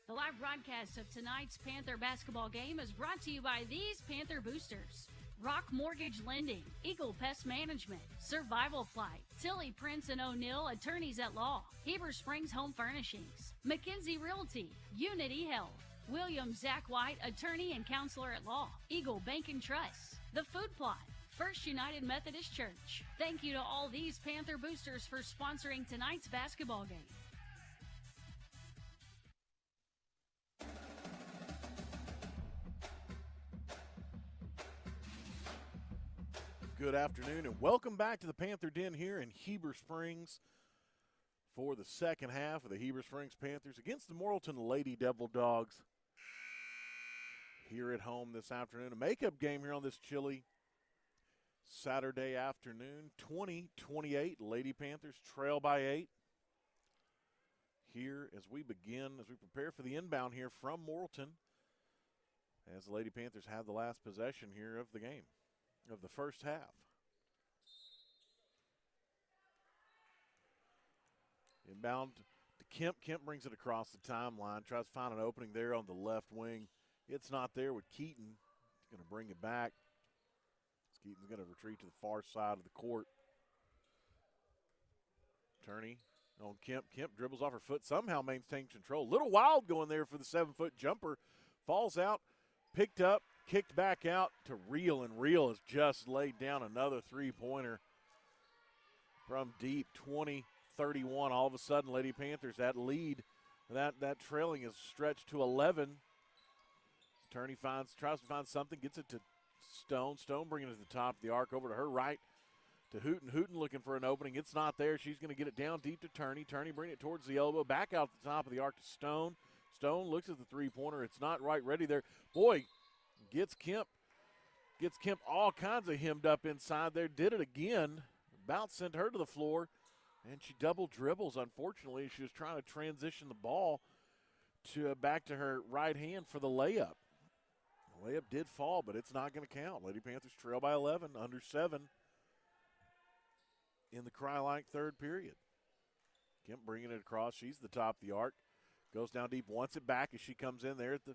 The live broadcast of tonight's Panther basketball game is brought to you by these Panther boosters: Rock Mortgage Lending, Eagle Pest Management, Survival Flight, Tilly Prince and O'Neill Attorneys at Law, Heber Springs Home Furnishings, McKenzie Realty, Unity Health, William Zach White, Attorney and Counselor at Law, Eagle Bank and Trust, The Food Plot, First United Methodist Church. Thank you to all these Panther boosters for sponsoring tonight's basketball game. Good afternoon and welcome back to the Panther Den here in Heber Springs for the second half of the Heber Springs Panthers against the Morrilton Lady Devil Dogs here at home this afternoon. A makeup game here on this chilly Saturday afternoon. 20-28, Lady Panthers trail by 8. Here as we prepare for the inbound here from Morrilton, as the Lady Panthers have the last possession here of the game, of the first half. Inbound to Kemp. Kemp brings it across the timeline, tries to find an opening there on the left wing. It's not there with Keaton. He's going to bring it back. Keaton's going to retreat to the far side of the court. Turney on Kemp. Kemp dribbles off her foot, somehow maintains control. Little wild going there for the 7-foot jumper. Falls out, picked up, kicked back out to Reel, and Reel has just laid down another three-pointer from deep. 20-31. All of a sudden, Lady Panthers, that lead, that trailing is stretched to 11. Turney tries to find something, gets it to Stone. Stone bringing it to the top of the arc, over to her right to Hooten. Hooten looking for an opening. It's not there. She's going to get it down deep to Turney. Turney bringing it towards the elbow, back out the top of the arc to Stone. Stone looks at the three-pointer. It's not right ready there. Boy, Gets Kemp all kinds of hemmed up inside there. Did it again. Bounce sent her to the floor, and she double dribbles. Unfortunately, she was trying to transition the ball back to her right hand for the layup. The layup did fall, but it's not going to count. Lady Panthers trail by 11, under 7 in the Cry-like third period. Kemp bringing it across. She's the top of the arc. Goes down deep, wants it back as she comes in there at the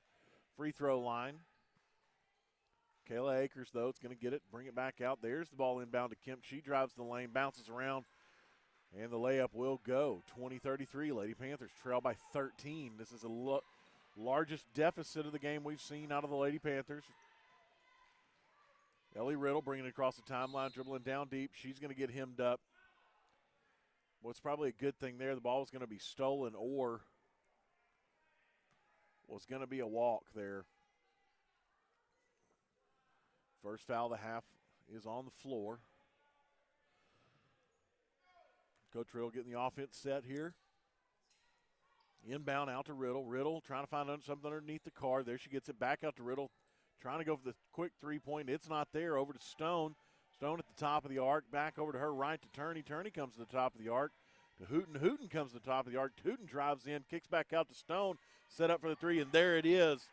free throw line. Kayla Akers, though, is going to get it, bring it back out. There's the ball inbound to Kemp. She drives the lane, bounces around, and the layup will go. 20-33, Lady Panthers trail by 13. This is the largest deficit of the game we've seen out of the Lady Panthers. Ellie Riddle bringing it across the timeline, dribbling down deep. She's going to get hemmed up. What's probably a good thing there, the ball was going to be stolen or was going to be a walk there. First foul of the half is on the floor. Coach Riddle getting the offense set here. Inbound out to Riddle. Riddle trying to find something underneath the card. There she gets it back out to Riddle. Trying to go for the quick three-point. It's not there. Over to Stone. Stone at the top of the arc. Back over to her right to Turney. Turney comes to the top of the arc. To Hooten. Hooten comes to the top of the arc. Hooten drives in. Kicks back out to Stone. Set up for the three, and there it is.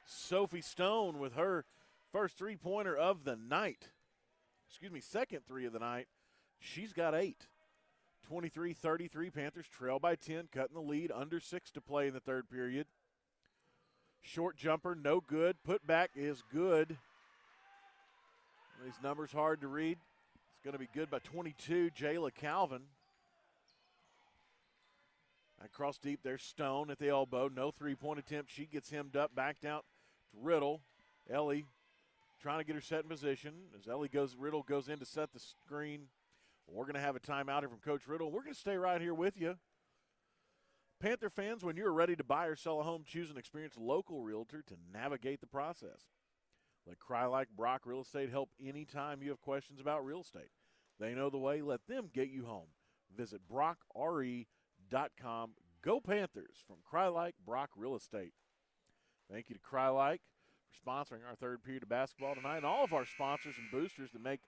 Sophie Stone with her first three-pointer of the night. Second three of the night. She's got 8. 23-33, Panthers trail by 10, cutting the lead, under 6 to play in the third period. Short jumper, no good. Put back is good. These numbers hard to read. It's going to be good by 22, Jayla Calvin. Across deep, there's Stone at the elbow. No three-point attempt. She gets hemmed up, backed out to Riddle. Ellie trying to get her set in position. As Riddle goes in to set the screen. We're going to have a timeout here from Coach Riddle. We're going to stay right here with you. Panther fans, when you're ready to buy or sell a home, choose an experienced local realtor to navigate the process. Let Cry-like Brock Real Estate help anytime you have questions about real estate. They know the way. Let them get you home. Visit brockre.com. Go Panthers from Cry-like Brock Real Estate. Thank you to Cry-like for sponsoring our third period of basketball tonight, and all of our sponsors and boosters that make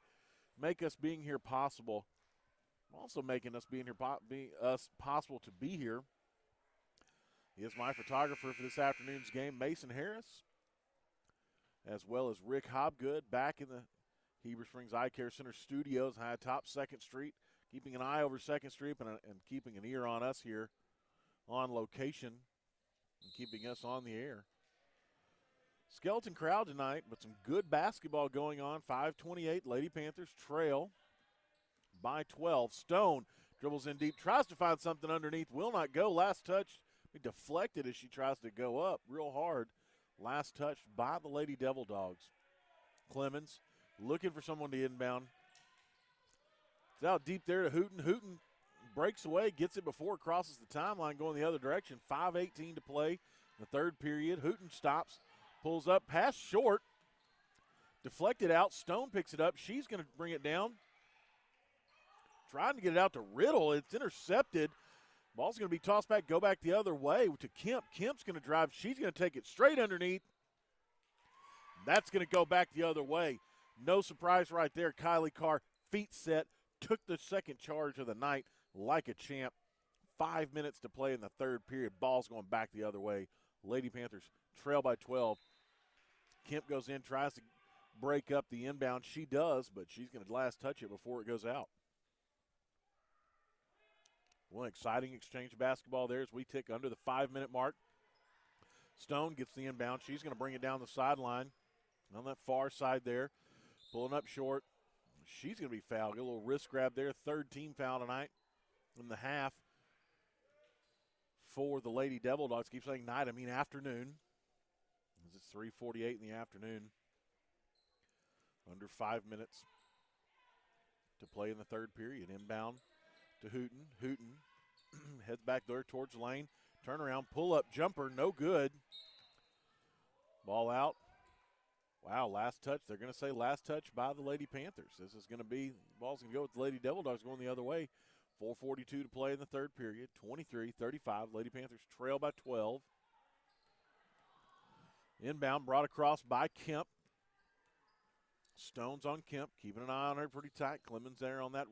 us being here possible. Also making us possible to be here. He is my photographer for this afternoon's game, Mason Harris, as well as Rick Hobgood back in the Heber Springs Eye Care Center studios, high atop 2nd Street, keeping an eye over 2nd Street and keeping an ear on us here on location and keeping us on the air. Skeleton crowd tonight, but some good basketball going on. 5:28, Lady Panthers trail by 12. Stone dribbles in deep, tries to find something underneath, will not go. Last touch, deflected as she tries to go up real hard. Last touch by the Lady Devil Dogs. Clemens looking for someone to inbound. It's out deep there to Hooten. Hooten breaks away, gets it before it crosses the timeline going the other direction. 5:18 to play in the third period. Hooten stops. Pulls up, pass short, deflected out. Stone picks it up. She's going to bring it down. Trying to get it out to Riddle. It's intercepted. Ball's going to be tossed back, go back the other way to Kemp. Kemp's going to drive. She's going to take it straight underneath. That's going to go back the other way. No surprise right there. Kylie Carr, feet set, took the second charge of the night like a champ. 5 minutes to play in the third period. Ball's going back the other way. Lady Panthers trail by 12. Kemp goes in, tries to break up the inbound. She does, but she's going to last touch it before it goes out. One exciting exchange of basketball there as we tick under the 5-minute mark. Stone gets the inbound. She's going to bring it down the sideline on that far side there. Pulling up short. She's going to be fouled. Get a little wrist grab there. Third team foul tonight in the half for the Lady Devil Dogs. Keep saying night, I mean afternoon. It's 3:48 in the afternoon. Under 5 minutes to play in the third period. Inbound to Hooten. Hooten heads back there towards the lane. Turnaround, pull-up jumper, no good. Ball out. Wow, last touch. They're going to say last touch by the Lady Panthers. This is going to be, the ball's going to go with the Lady Devil Dogs going the other way. 4:42 to play in the third period. 23-35. Lady Panthers trail by 12. Inbound brought across by Kemp. Stone's on Kemp, keeping an eye on her pretty tight. Clemens there on that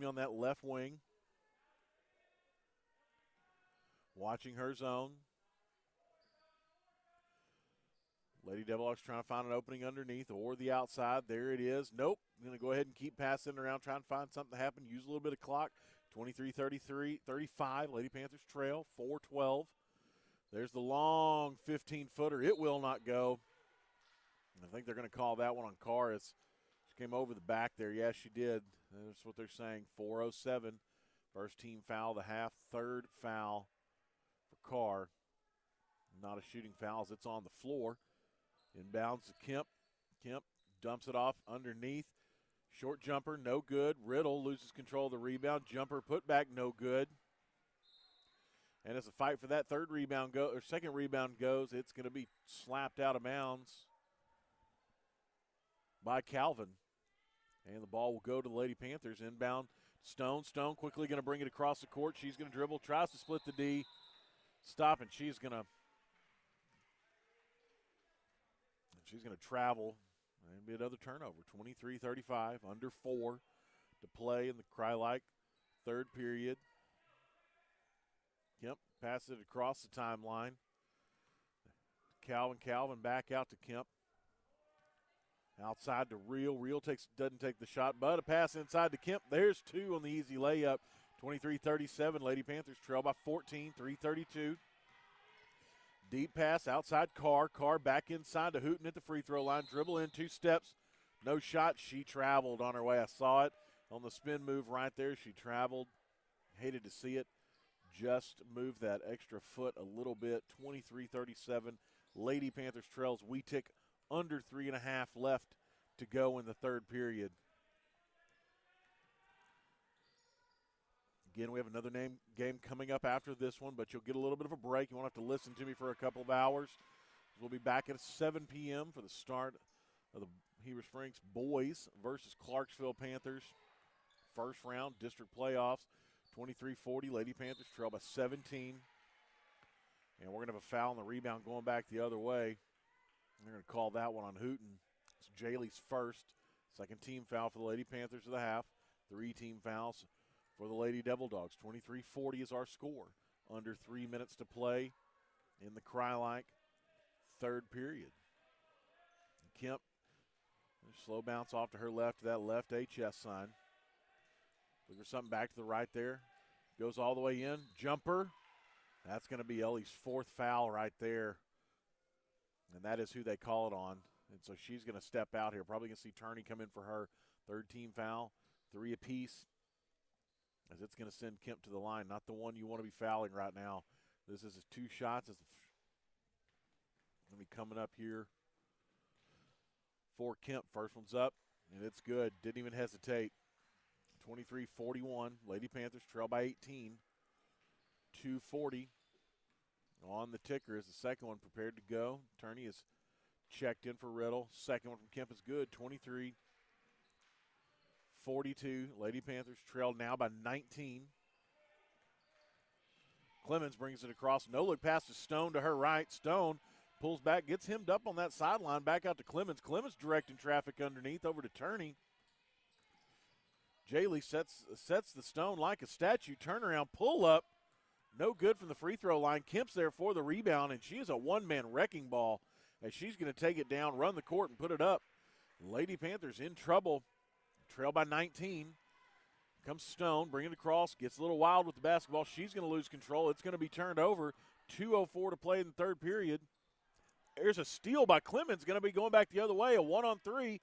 on that left wing. Watching her zone. Lady Devildogs trying to find an opening underneath or the outside. There it is. Nope. Going to go ahead and keep passing around, trying to find something to happen. Use a little bit of clock. 23-35. Lady Panthers trail. 4-12. There's the long 15-footer. It will not go. I think they're going to call that one on Carr as she came over the back there. Yes, she did. That's what they're saying. 4:07. First team foul of the half. Third foul for Carr. Not a shooting foul as it's on the floor. Inbounds to Kemp. Kemp dumps it off underneath. Short jumper, no good. Riddle loses control of the rebound. Jumper put back, no good. And as a fight for that second rebound goes, it's going to be slapped out of bounds by Calvin. And the ball will go to the Lady Panthers. Inbound, Stone. Stone quickly going to bring it across the court. She's going to dribble, tries to split the D. Stop, and she's going to travel. And be another turnover. 23-35, under 4 to play in the Cry-like third period. Kemp passes it across the timeline. Calvin back out to Kemp. Outside to Real. Real doesn't take the shot, but a pass inside to Kemp. There's 2 on the easy layup. 23-37. Lady Panthers trail by 14, 3:32. Deep pass outside Carr. Carr back inside to Hooten at the free throw line. Dribble in 2 steps. No shot. She traveled on her way. I saw it on the spin move right there. She traveled. Hated to see it. Just moved that extra foot a little bit. 23-37. Lady Panthers trails. We tick under 3.5 left to go in the third period. Again, we have another game coming up after this one, but you'll get a little bit of a break. You won't have to listen to me for a couple of hours. We'll be back at 7 p.m. for the start of the Heber Springs boys versus Clarksville Panthers. First round district playoffs. 23-40. Lady Panthers trail by 17. And we're going to have a foul on the rebound going back the other way. They're going to call that one on Hooten. It's Jaylee's first. Second team foul for the Lady Panthers of the half. 3 team fouls for the Lady Devildogs. 23-40 is our score. Under 3 minutes to play in the Cry-like third period. Kemp, slow bounce off to her left, that left HS sign. Look for something back to the right there. Goes all the way in. Jumper. That's going to be Ellie's 4th foul right there. And that is who they call it on. And so she's going to step out here. Probably going to see Turney come in for her 3rd team foul. 3 apiece. As it's going to send Kemp to the line. Not the one you want to be fouling right now. This is his 2 shots. It's going to be coming up here for Kemp. First one's up, and it's good. Didn't even hesitate. 23-41. Lady Panthers trail by 18. 2:40 on the ticker as the second one prepared to go. Turney is checked in for Riddle. Second one from Kemp is good. 23-42. Lady Panthers trail now by 19. Clemens brings it across. No look pass to Stone to her right. Stone pulls back, gets hemmed up on that sideline. Back out to Clemens. Clemens directing traffic underneath over to Turney. Jaylee sets the Stone like a statue. Turnaround, pull up. No good from the free throw line. Kemp's there for the rebound, and she is a one-man wrecking ball as she's going to take it down, run the court, and put it up. Lady Panthers in trouble. Trail by 19. Comes Stone, bring it across, gets a little wild with the basketball. She's going to lose control. It's going to be turned over. 2:04 to play in the third period. There's a steal by Clemens, going to be going back the other way, a 1-on-3.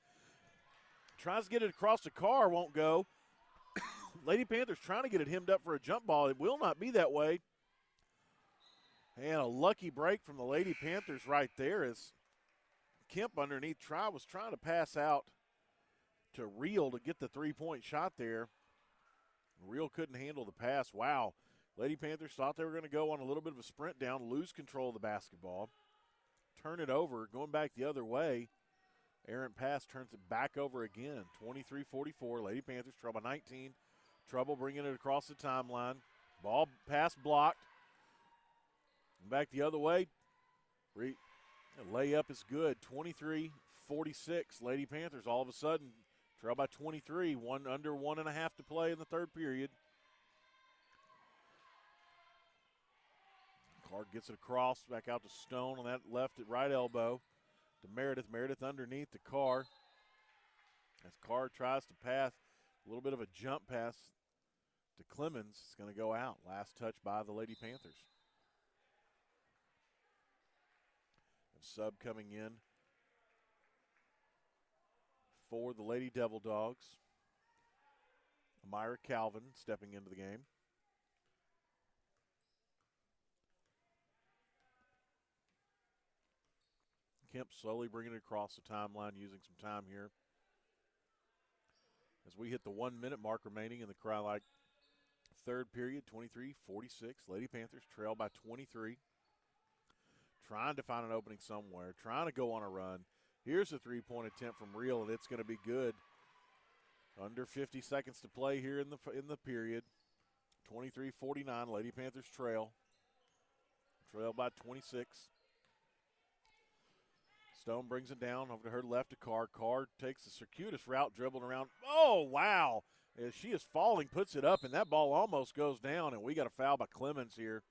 Tries to get it across the car, won't go. Lady Panthers trying to get it hemmed up for a jump ball. It will not be that way. And a lucky break from the Lady Panthers right there as Kemp underneath was trying to pass out to Real to get the three-point shot there. Real couldn't handle the pass. Wow. Lady Panthers thought they were going to go on a little bit of a sprint down, lose control of the basketball, turn it over, going back the other way. Errant pass turns it back over again. 23-44. Lady Panthers trail by 19. Trouble bringing it across the timeline. Ball pass blocked. Back the other way. The layup is good, 23-46. Lady Panthers all of a sudden trail by 23, under 1.5 to play in the third period. Clark gets it across, back out to Stone on that left at right elbow. To Meredith. Meredith underneath to Carr. As Carr tries to pass, a little bit of a jump pass to Clemens. It's going to go out. Last touch by the Lady Panthers. A sub coming in for the Lady Devil Dogs. Amira Calvin stepping into the game. Kemp slowly bringing it across the timeline, using some time here. As we hit the 1 minute mark remaining in the Crye-Leike third period, 23-46. Lady Panthers trail by 23. Trying to find an opening somewhere, trying to go on a run. Here's a three-point attempt from Real, and it's going to be good. Under 50 seconds to play here in the period. 23-49, Lady Panthers trail. Trail by 26. Stone brings it down over to her left to Carr. Carr takes the circuitous route, dribbling around. Oh, wow. As she is falling, puts it up, and that ball almost goes down, and we got a foul by Clemens here.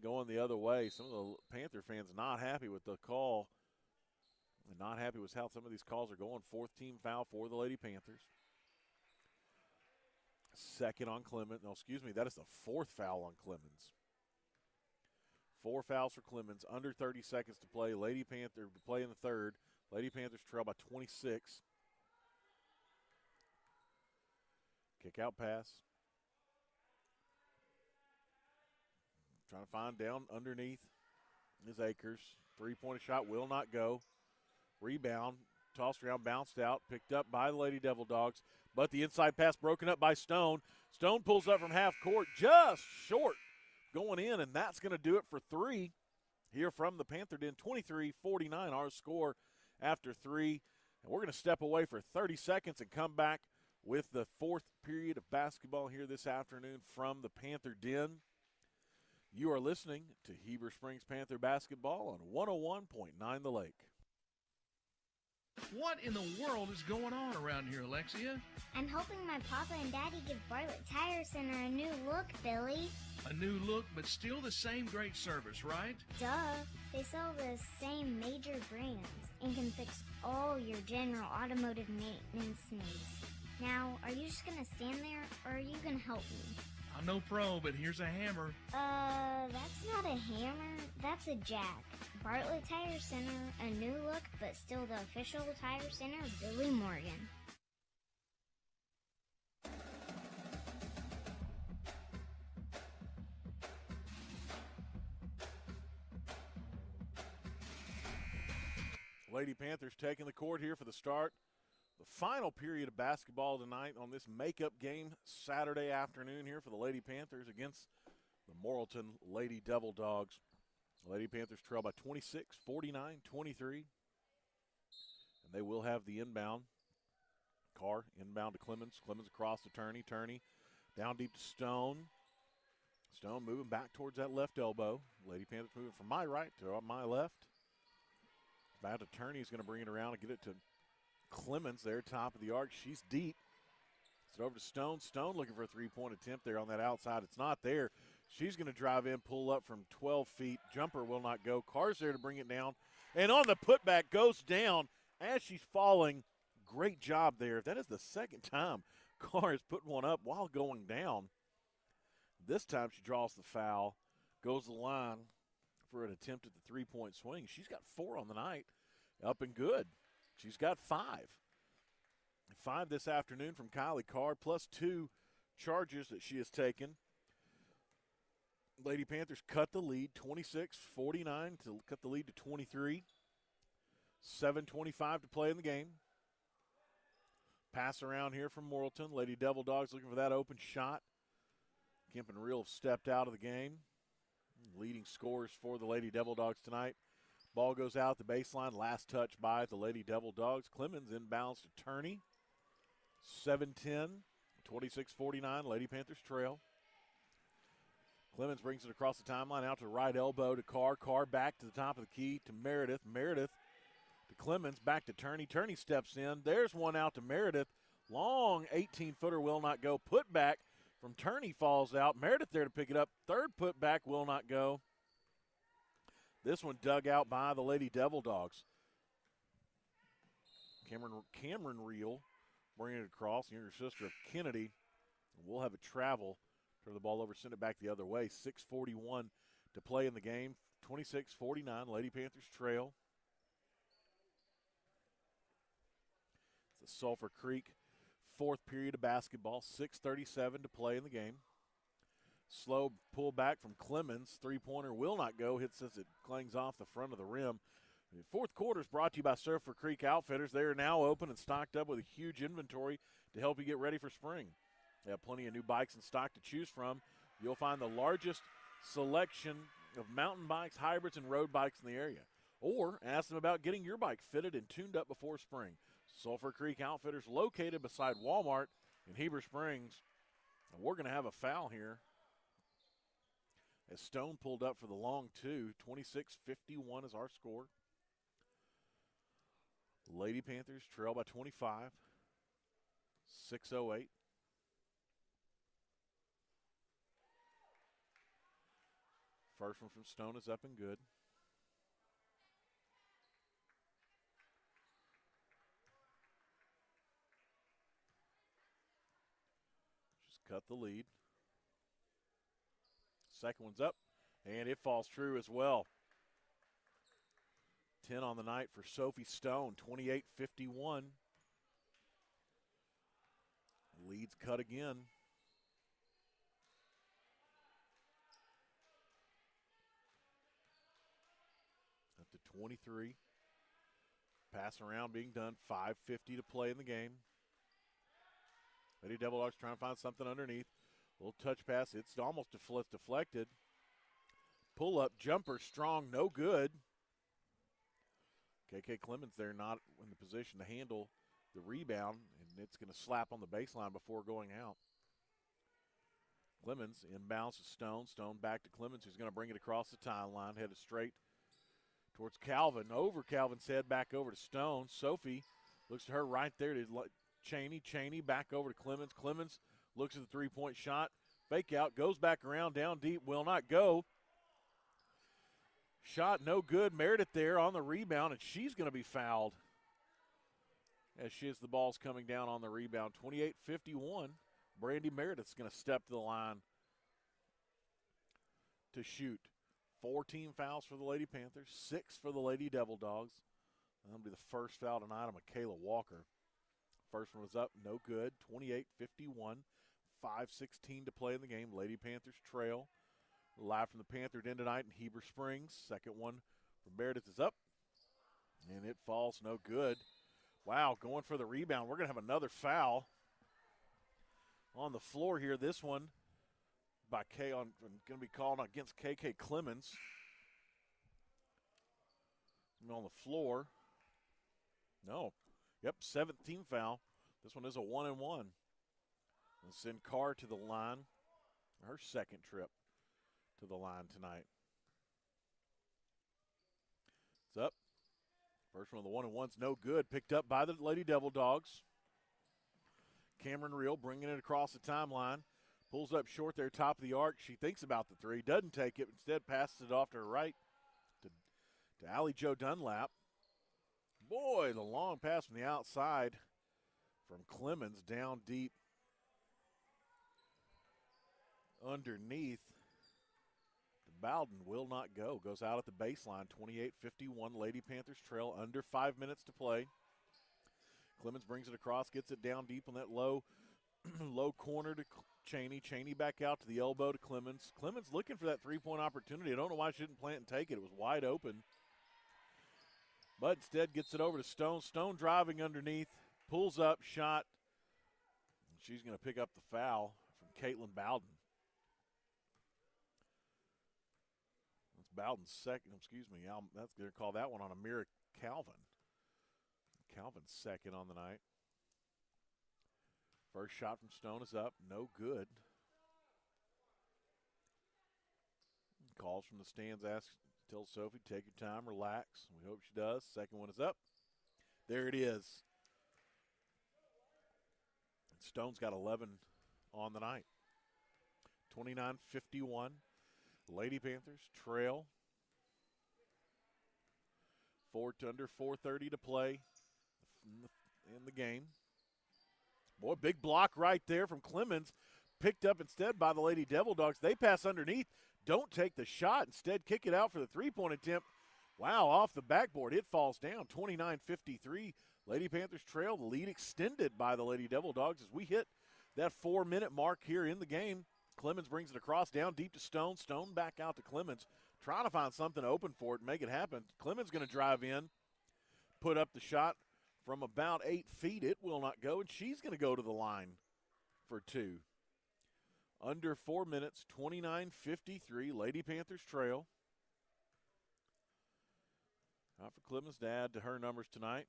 Going the other way. Some of the Panther fans not happy with the call. And not happy with how some of these calls are going. Fourth team foul for the Lady Panthers. Second on Clemens. No, excuse me, that is the fourth foul on Clemens. 4 fouls for Clemens. Under 30 seconds to play. Lady Panther to play in the third. Lady Panthers trail by 26. Kick out pass. Trying to find down underneath is Akers. Three-point shot will not go. Rebound. Tossed around, bounced out. Picked up by the Lady Devil Dogs. But the inside pass broken up by Stone. Stone pulls up from half court. Just short. Going in, and that's going to do it for 3 here from the Panther Den. 23-49, our score after 3. And we're going to step away for 30 seconds and come back with the fourth period of basketball here this afternoon from the Panther Den. You are listening to Heber Springs Panther basketball on 101.9 The Lake. What in the world is going on around here, Alexia? I'm hoping my papa and daddy give Bartlett Tire Center a new look, Billy. A new look, but still the same great service, right? Duh. They sell the same major brands and can fix all your general automotive maintenance needs. Now, are you just going to stand there, or are you going to help me? I'm no pro, but here's a hammer. That's not a hammer. That's a jack. Bartlett Tire Center, a new look, but still the official tire center of Billy Morgan. Lady Panthers taking the court here for the start. The final period of basketball tonight on this makeup game Saturday afternoon here for the Lady Panthers against the Morrilton Lady Devil Dogs. The Lady Panthers trail by 26, 49, 23. And they will have the inbound. Carr inbound to Clemens. Clemens across to Turney. Turney down deep to Stone. Stone moving back towards that left elbow. Lady Panthers moving from my right to my left. Back to Turney. He's going to bring it around and get it to Clemens there, top of the arc. She's deep. It's over to Stone. Stone looking for a three-point attempt there on that outside. It's not there. She's going to drive in, pull up from 12 feet. Jumper will not go. Carr's there to bring it down. And on the putback, goes down as she's falling. Great job there. That is the second time Carr is putting one up while going down. This time she draws the foul, goes to the line for an attempt at the three-point swing. She's got 4 on the night. Up and good. She's got 5. 5 this afternoon from Kylie Carr, plus 2 charges that she has taken. Lady Panthers cut the lead, 26-49 to cut the lead to 23. 7:25 to play in the game. Pass around here from Morrilton. Lady Devil Dogs looking for that open shot. Kemp and Real have stepped out of the game. Leading scorers for the Lady Devil Dogs tonight. Ball goes out the baseline. Last touch by the Lady Devil Dogs. Clemens inbounds to Turney. 7-10, 26-49. Lady Panthers trail. Clemens brings it across the timeline, out to the right elbow to Carr. Carr back to the top of the key to Meredith. Meredith to Clemens, back to Turney. Turney steps in. There's one out to Meredith. Long 18-footer will not go. Put back from Turney falls out. Meredith there to pick it up. Third put back will not go. This one dug out by the Lady Devil Dogs. Cameron Reel bringing it across. Younger sister of Kennedy. We'll have a travel. Turn the ball over, send it back the other way. 6:41 to play in the game. 26-49, Lady Panthers trail. It's the Sulphur Creek fourth period of basketball. 6:37 to play in the game. Slow pull back from Clemens. Three-pointer will not go. Hits as it clangs off the front of the rim. The fourth quarter is brought to you by Sulphur Creek Outfitters. They are now open and stocked up with a huge inventory to help you get ready for spring. They have plenty of new bikes in stock to choose from. You'll find the largest selection of mountain bikes, hybrids, and road bikes in the area. Or ask them about getting your bike fitted and tuned up before spring. Sulphur Creek Outfitters, located beside Walmart in Heber Springs. And we're going to have a foul here as Stone pulled up for the long two. 26-51 is our score. Lady Panthers trail by 25. 6:08. First one from Stone is up and good. Just cut the lead. Second one's up, and it falls true as well. 10 on the night for Sophie Stone, 28-51. Lead's cut again. Up to 23. Pass around being done, 5:50 to play in the game. Lady Devil Dogs trying to find something underneath. Little touch pass, it's almost deflected. Pull up, jumper, strong, no good. KK Clemens there not in the position to handle the rebound, and it's going to slap on the baseline before going out. Clemens inbounds to Stone. Stone back to Clemens, who's going to bring it across the timeline, headed straight towards Calvin. Over Calvin's head, back over to Stone. Sophie looks to her right there to Cheney. Cheney back over to Clemens. Clemens looks at the three-point shot. Fake out, goes back around, down deep, will not go. Shot no good. Meredith there on the rebound, and she's going to be fouled as the ball's coming down on the rebound. 28-51. Brandy Meredith's going to step to the line to shoot. 4 team fouls for the Lady Panthers, 6 for the Lady Devil Dogs. That'll be the first foul tonight on Michaela Walker. First one was up, no good. 28-51. 5:16 to play in the game. Lady Panthers trail. Live from the Panther Den tonight in Heber Springs. Second one from Meredith is up, and it falls no good. Wow, going for the rebound. We're going to have another foul on the floor here. This one by going to be called against KK Clemens. And on the floor. No. Yep, 17th foul. This one is a 1-and-1. And send Carr to the line. Her second trip to the line tonight. It's up. First one of the 1-and-one's no good. Picked up by the Lady Devil Dogs. Cameron Reel bringing it across the timeline. Pulls up short there, top of the arc. She thinks about the three. Doesn't take it. Instead passes it off to her right to Allie Jo Dunlap. Boy, the long pass from the outside from Clemens down deep underneath. Bowden will not go. Goes out at the baseline. 28-51. Lady Panthers trail. Under 5 minutes to play. Clemens brings it across. Gets it down deep on that low corner to Cheney. Cheney back out to the elbow to Clemens. Clemens looking for that three-point opportunity. I don't know why she didn't plant and take it. It was wide open. But instead gets it over to Stone. Stone driving underneath. Pulls up. Shot. She's going to pick up the foul from Caitlin Bowden. Bowden's second, that's going to call that one on Amira Calvin. Calvin's second on the night. First shot from Stone is up, no good. Calls from the stands, tells Sophie, take your time, relax. We hope she does. Second one is up. There it is. Stone's got 11 on the night. 29-51. Lady Panthers trail. Under 4:30 to play in the game. Boy, big block right there from Clemens. Picked up instead by the Lady Devil Dogs. They pass underneath. Don't take the shot. Instead, kick it out for the three-point attempt. Wow, off the backboard. It falls down. 29-53. Lady Panthers trail. The lead extended by the Lady Devil Dogs as we hit that 4-minute mark here in the game. Clemens brings it across, down deep to Stone. Stone back out to Clemens. Trying to find something open for it and make it happen. Clemens going to drive in, put up the shot from about 8 feet. It will not go, and she's going to go to the line for two. Under 4 minutes, 29-53. Lady Panthers trail. Out for Clemens to add to her numbers tonight.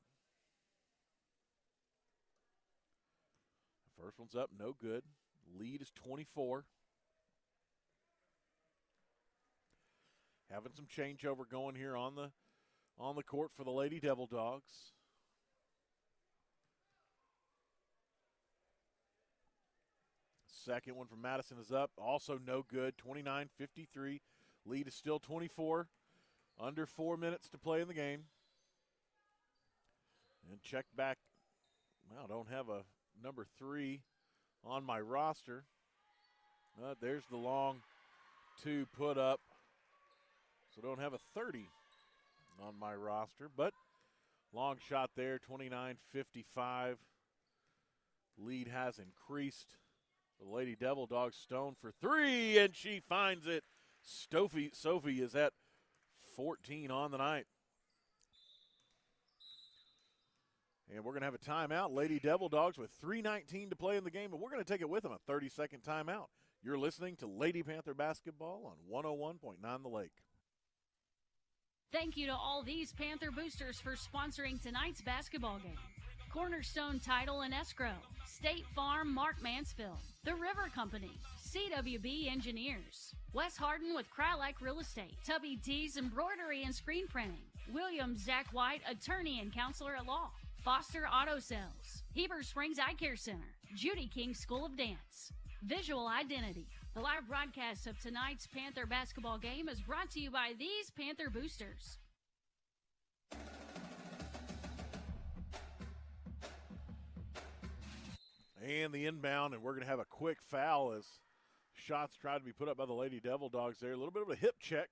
First one's up, no good. Lead is 24. Having some changeover going here on the court for the Lady Devil Dogs. Second one from Madison is up, also no good. 29-53. Lead is still 24. Under 4 minutes to play in the game. And check back. Well, don't have a number 3 on my roster. There's the long 2 put up. So don't have a 30 on my roster, but long shot there, 29-55. Lead has increased. The Lady Devil Dogs Stone for 3, and she finds it. Sophie is at 14 on the night. And we're going to have a timeout. Lady Devil Dogs with 3:19 to play in the game, and we're going to take it with them, a 30-second timeout. You're listening to Lady Panther Basketball on 101.9 The Lake. Thank you to all these Panther boosters for sponsoring tonight's basketball game. Cornerstone Title and Escrow, State Farm, Mark Mansfield, The River Company, CWB Engineers, Wes Harden with Krylak Real Estate, Tubby T's Embroidery and Screen Printing, William Zach White, Attorney and Counselor at Law, Foster Auto Sales, Heber Springs Eye Care Center, Judy King School of Dance, Visual Identity. The live broadcast of tonight's Panther basketball game is brought to you by these Panther boosters. And the inbound, and we're going to have a quick foul as shots tried to be put up by the Lady Devil Dogs there. A little bit of a hip check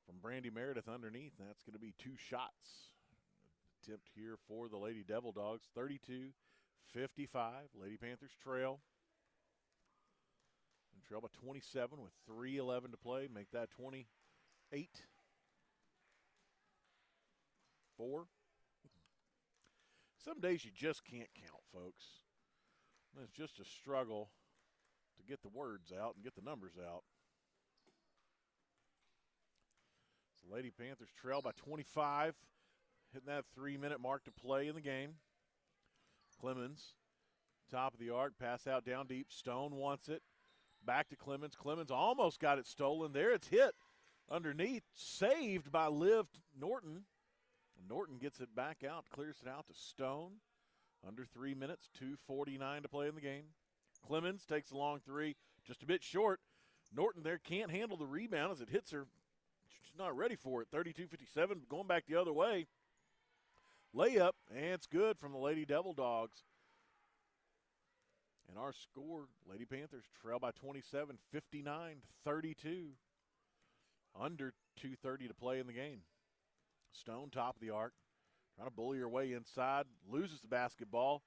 from Brandy Meredith underneath. That's going to be 2 shots. Attempt here for the Lady Devil Dogs. 32-55. Lady Panthers trail. And trail by 27 with 3:11 to play. Make that 28-4. Some days you just can't count, folks. It's just a struggle to get the words out and get the numbers out. So Lady Panthers trail by 25. Hitting that 3-minute mark to play in the game. Clemens, top of the arc, pass out down deep. Stone wants it. Back to Clemens. Clemens almost got it stolen. There it's hit underneath. Saved by Liv Norton. Norton gets it back out, clears it out to Stone. Under 3 minutes, 2:49 to play in the game. Clemens takes a long 3, just a bit short. Norton there can't handle the rebound as it hits her. She's not ready for it. 32-57, going back the other way. Layup, and it's good from the Lady Devil Dogs. And our score, Lady Panthers trail by 27, 59-32. Under 2:30 to play in the game. Stone, top of the arc, trying to bully her way inside, loses the basketball.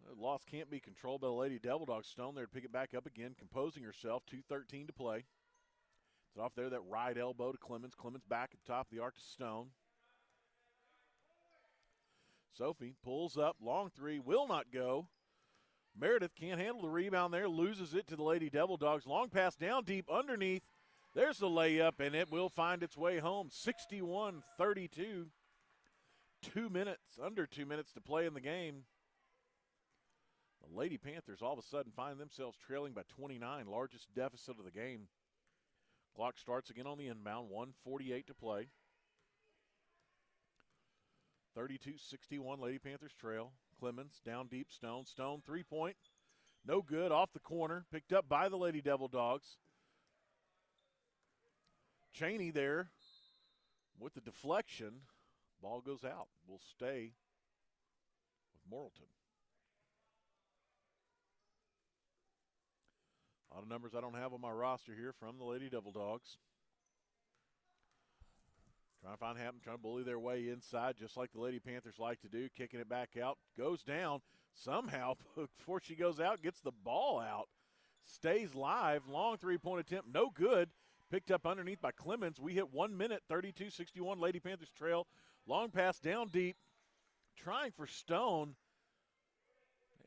The loss can't be controlled by the Lady Devil Dogs. Stone there to pick it back up again, composing herself, 2:13 to play. It's off there, that right elbow to Clemens. Clemens back at the top of the arc to Stone. Sophie pulls up, long 3, will not go. Meredith can't handle the rebound there, loses it to the Lady Devil Dogs. Long pass down deep underneath. There's the layup, and it will find its way home. 61-32. 2 minutes, under 2 minutes to play in the game. The Lady Panthers all of a sudden find themselves trailing by 29, largest deficit of the game. Clock starts again on the inbound, 1:48 to play. 32-61, Lady Panthers trail. Clemens down deep, Stone. Stone, three-point. No good, off the corner. Picked up by the Lady Devil Dogs. Cheney there with the deflection. Ball goes out. Will stay with Morrilton. A lot of numbers I don't have on my roster here from the Lady Devil Dogs. Trying to find Hampton, trying to bully their way inside, just like the Lady Panthers like to do. Kicking it back out, goes down. Somehow, before she goes out, gets the ball out. Stays live, long three-point attempt, no good. Picked up underneath by Clemens. We hit 1 minute, 32-61, Lady Panthers trail. Long pass down deep, trying for Stone.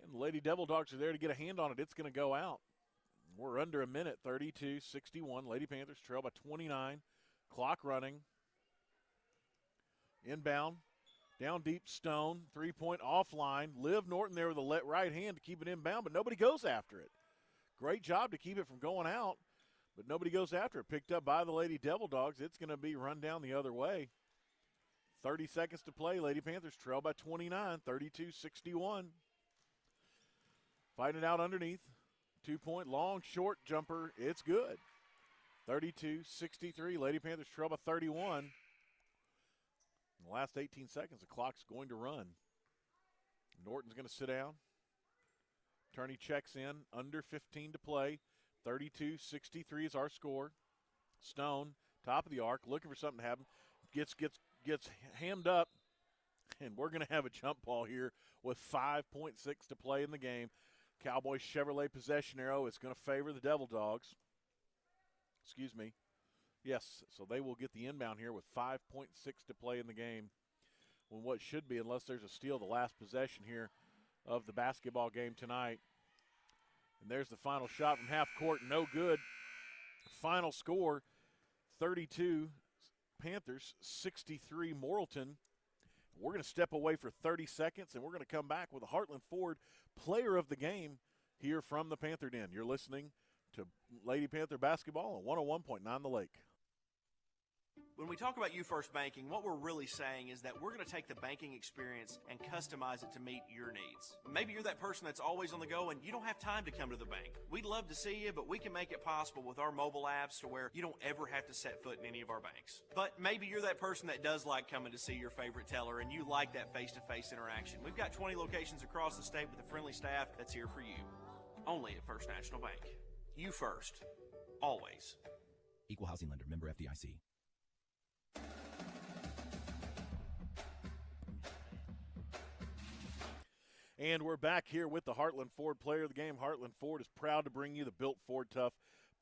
And the Lady Devil Dogs are there to get a hand on it. It's going to go out. We're under a minute, 32-61. Lady Panthers trail by 29. Clock running. Inbound, down deep, Stone, three-point offline. Liv Norton there with a right hand to keep it inbound, but nobody goes after it. Great job to keep it from going out, but nobody goes after it. Picked up by the Lady Devil Dogs. It's going to be run down the other way. 30 seconds to play. Lady Panthers trail by 29, 32-61. Fighting it out underneath. 2-point long, short jumper. It's good. 32-63. Lady Panthers trail by 31. In the last 18 seconds, the clock's going to run. Norton's going to sit down. Turney checks in. Under 15 to play. 32-63 is our score. Stone, top of the arc, looking for something to happen. Gets hammed up, and we're going to have a jump ball here with 5.6 to play in the game. Cowboys Chevrolet possession arrow is going to favor the Devil Dogs. Excuse me. Yes, so they will get the inbound here with 5.6 to play in the game. When what should be, unless there's a steal, the last possession here of the basketball game tonight. And there's the final shot from half court, no good. Final score, 32 Panthers, 63 Morrilton. We're going to step away for 30 seconds, and we're going to come back with a Heartland Ford player of the game here from the Panther Den. You're listening to Lady Panther basketball on 101.9 The Lake. When we talk about You First Banking, what we're really saying is that we're going to take the banking experience and customize it to meet your needs. Maybe you're that person that's always on the go and you don't have time to come to the bank. We'd love to see you, but we can make it possible with our mobile apps to where you don't ever have to set foot in any of our banks. But maybe you're that person that does like coming to see your favorite teller and you like that face-to-face interaction. We've got 20 locations across the state with a friendly staff that's here for you. Only at First National Bank. You first. Always. Equal housing lender. Member FDIC. And we're back here with the Heartland Ford player of the game. Heartland Ford is proud to bring you the Built Ford Tough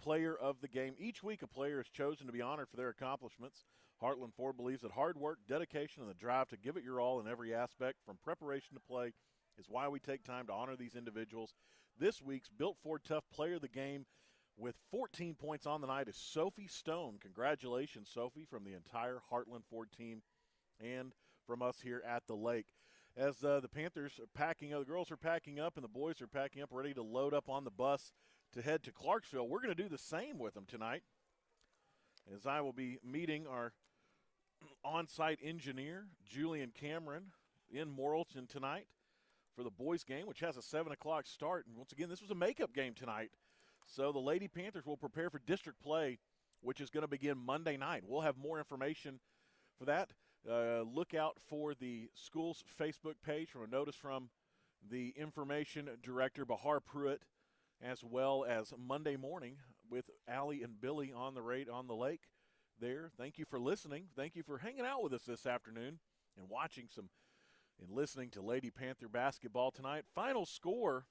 player of the game. Each week a player is chosen to be honored for their accomplishments. Heartland Ford believes that hard work, dedication, and the drive to give it your all in every aspect, from preparation to play, is why we take time to honor these individuals. This week's Built Ford Tough player of the game with 14 points on the night is Sophie Stone. Congratulations, Sophie, from the entire Heartland Ford team and from us here at the Lake. As the Panthers are packing up, the girls are packing up and the boys are packing up, ready to load up on the bus to head to Clarksville. We're going to do the same with them tonight, as I will be meeting our on-site engineer, Julian Cameron, in Morrilton tonight for the boys game, which has a 7 o'clock start. And once again, this was a makeup game tonight. So the Lady Panthers will prepare for district play, which is going to begin Monday night. We'll have more information for that. Look out for the school's Facebook page from a notice from the information director, Bahar Pruitt, as well as Monday morning with Allie and Billy on the lake there. Thank you for listening. Thank you for hanging out with us this afternoon and watching and listening to Lady Panther basketball tonight. Final score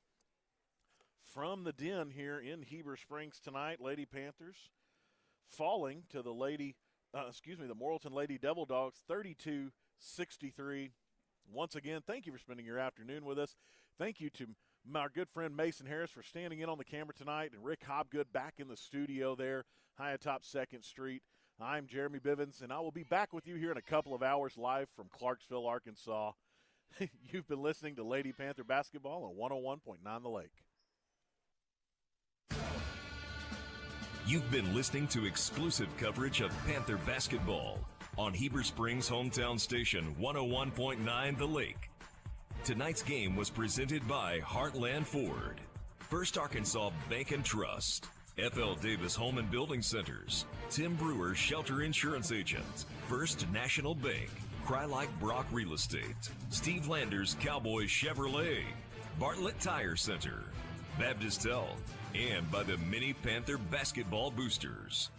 from the Den here in Heber Springs tonight. Lady Panthers falling to the the Morrilton Lady Devil Dogs, 32-63. Once again, thank you for spending your afternoon with us. Thank you to my good friend Mason Harris for standing in on the camera tonight, and Rick Hobgood back in the studio there, high atop 2nd Street. I'm Jeremy Bivens, and I will be back with you here in a couple of hours live from Clarksville, Arkansas. You've been listening to Lady Panther basketball on 101.9 The Lake. You've been listening to exclusive coverage of Panther basketball on Heber Springs' hometown station 101.9 The Lake. Tonight's game was presented by Heartland Ford, First Arkansas Bank and Trust, F.L. Davis Home and Building Centers, Tim Brewer Shelter Insurance Agent, First National Bank, Crylike Brock Real Estate, Steve Landers Cowboy Chevrolet, Bartlett Tire Center, Baptist Health, and by the Mini Panther Basketball Boosters.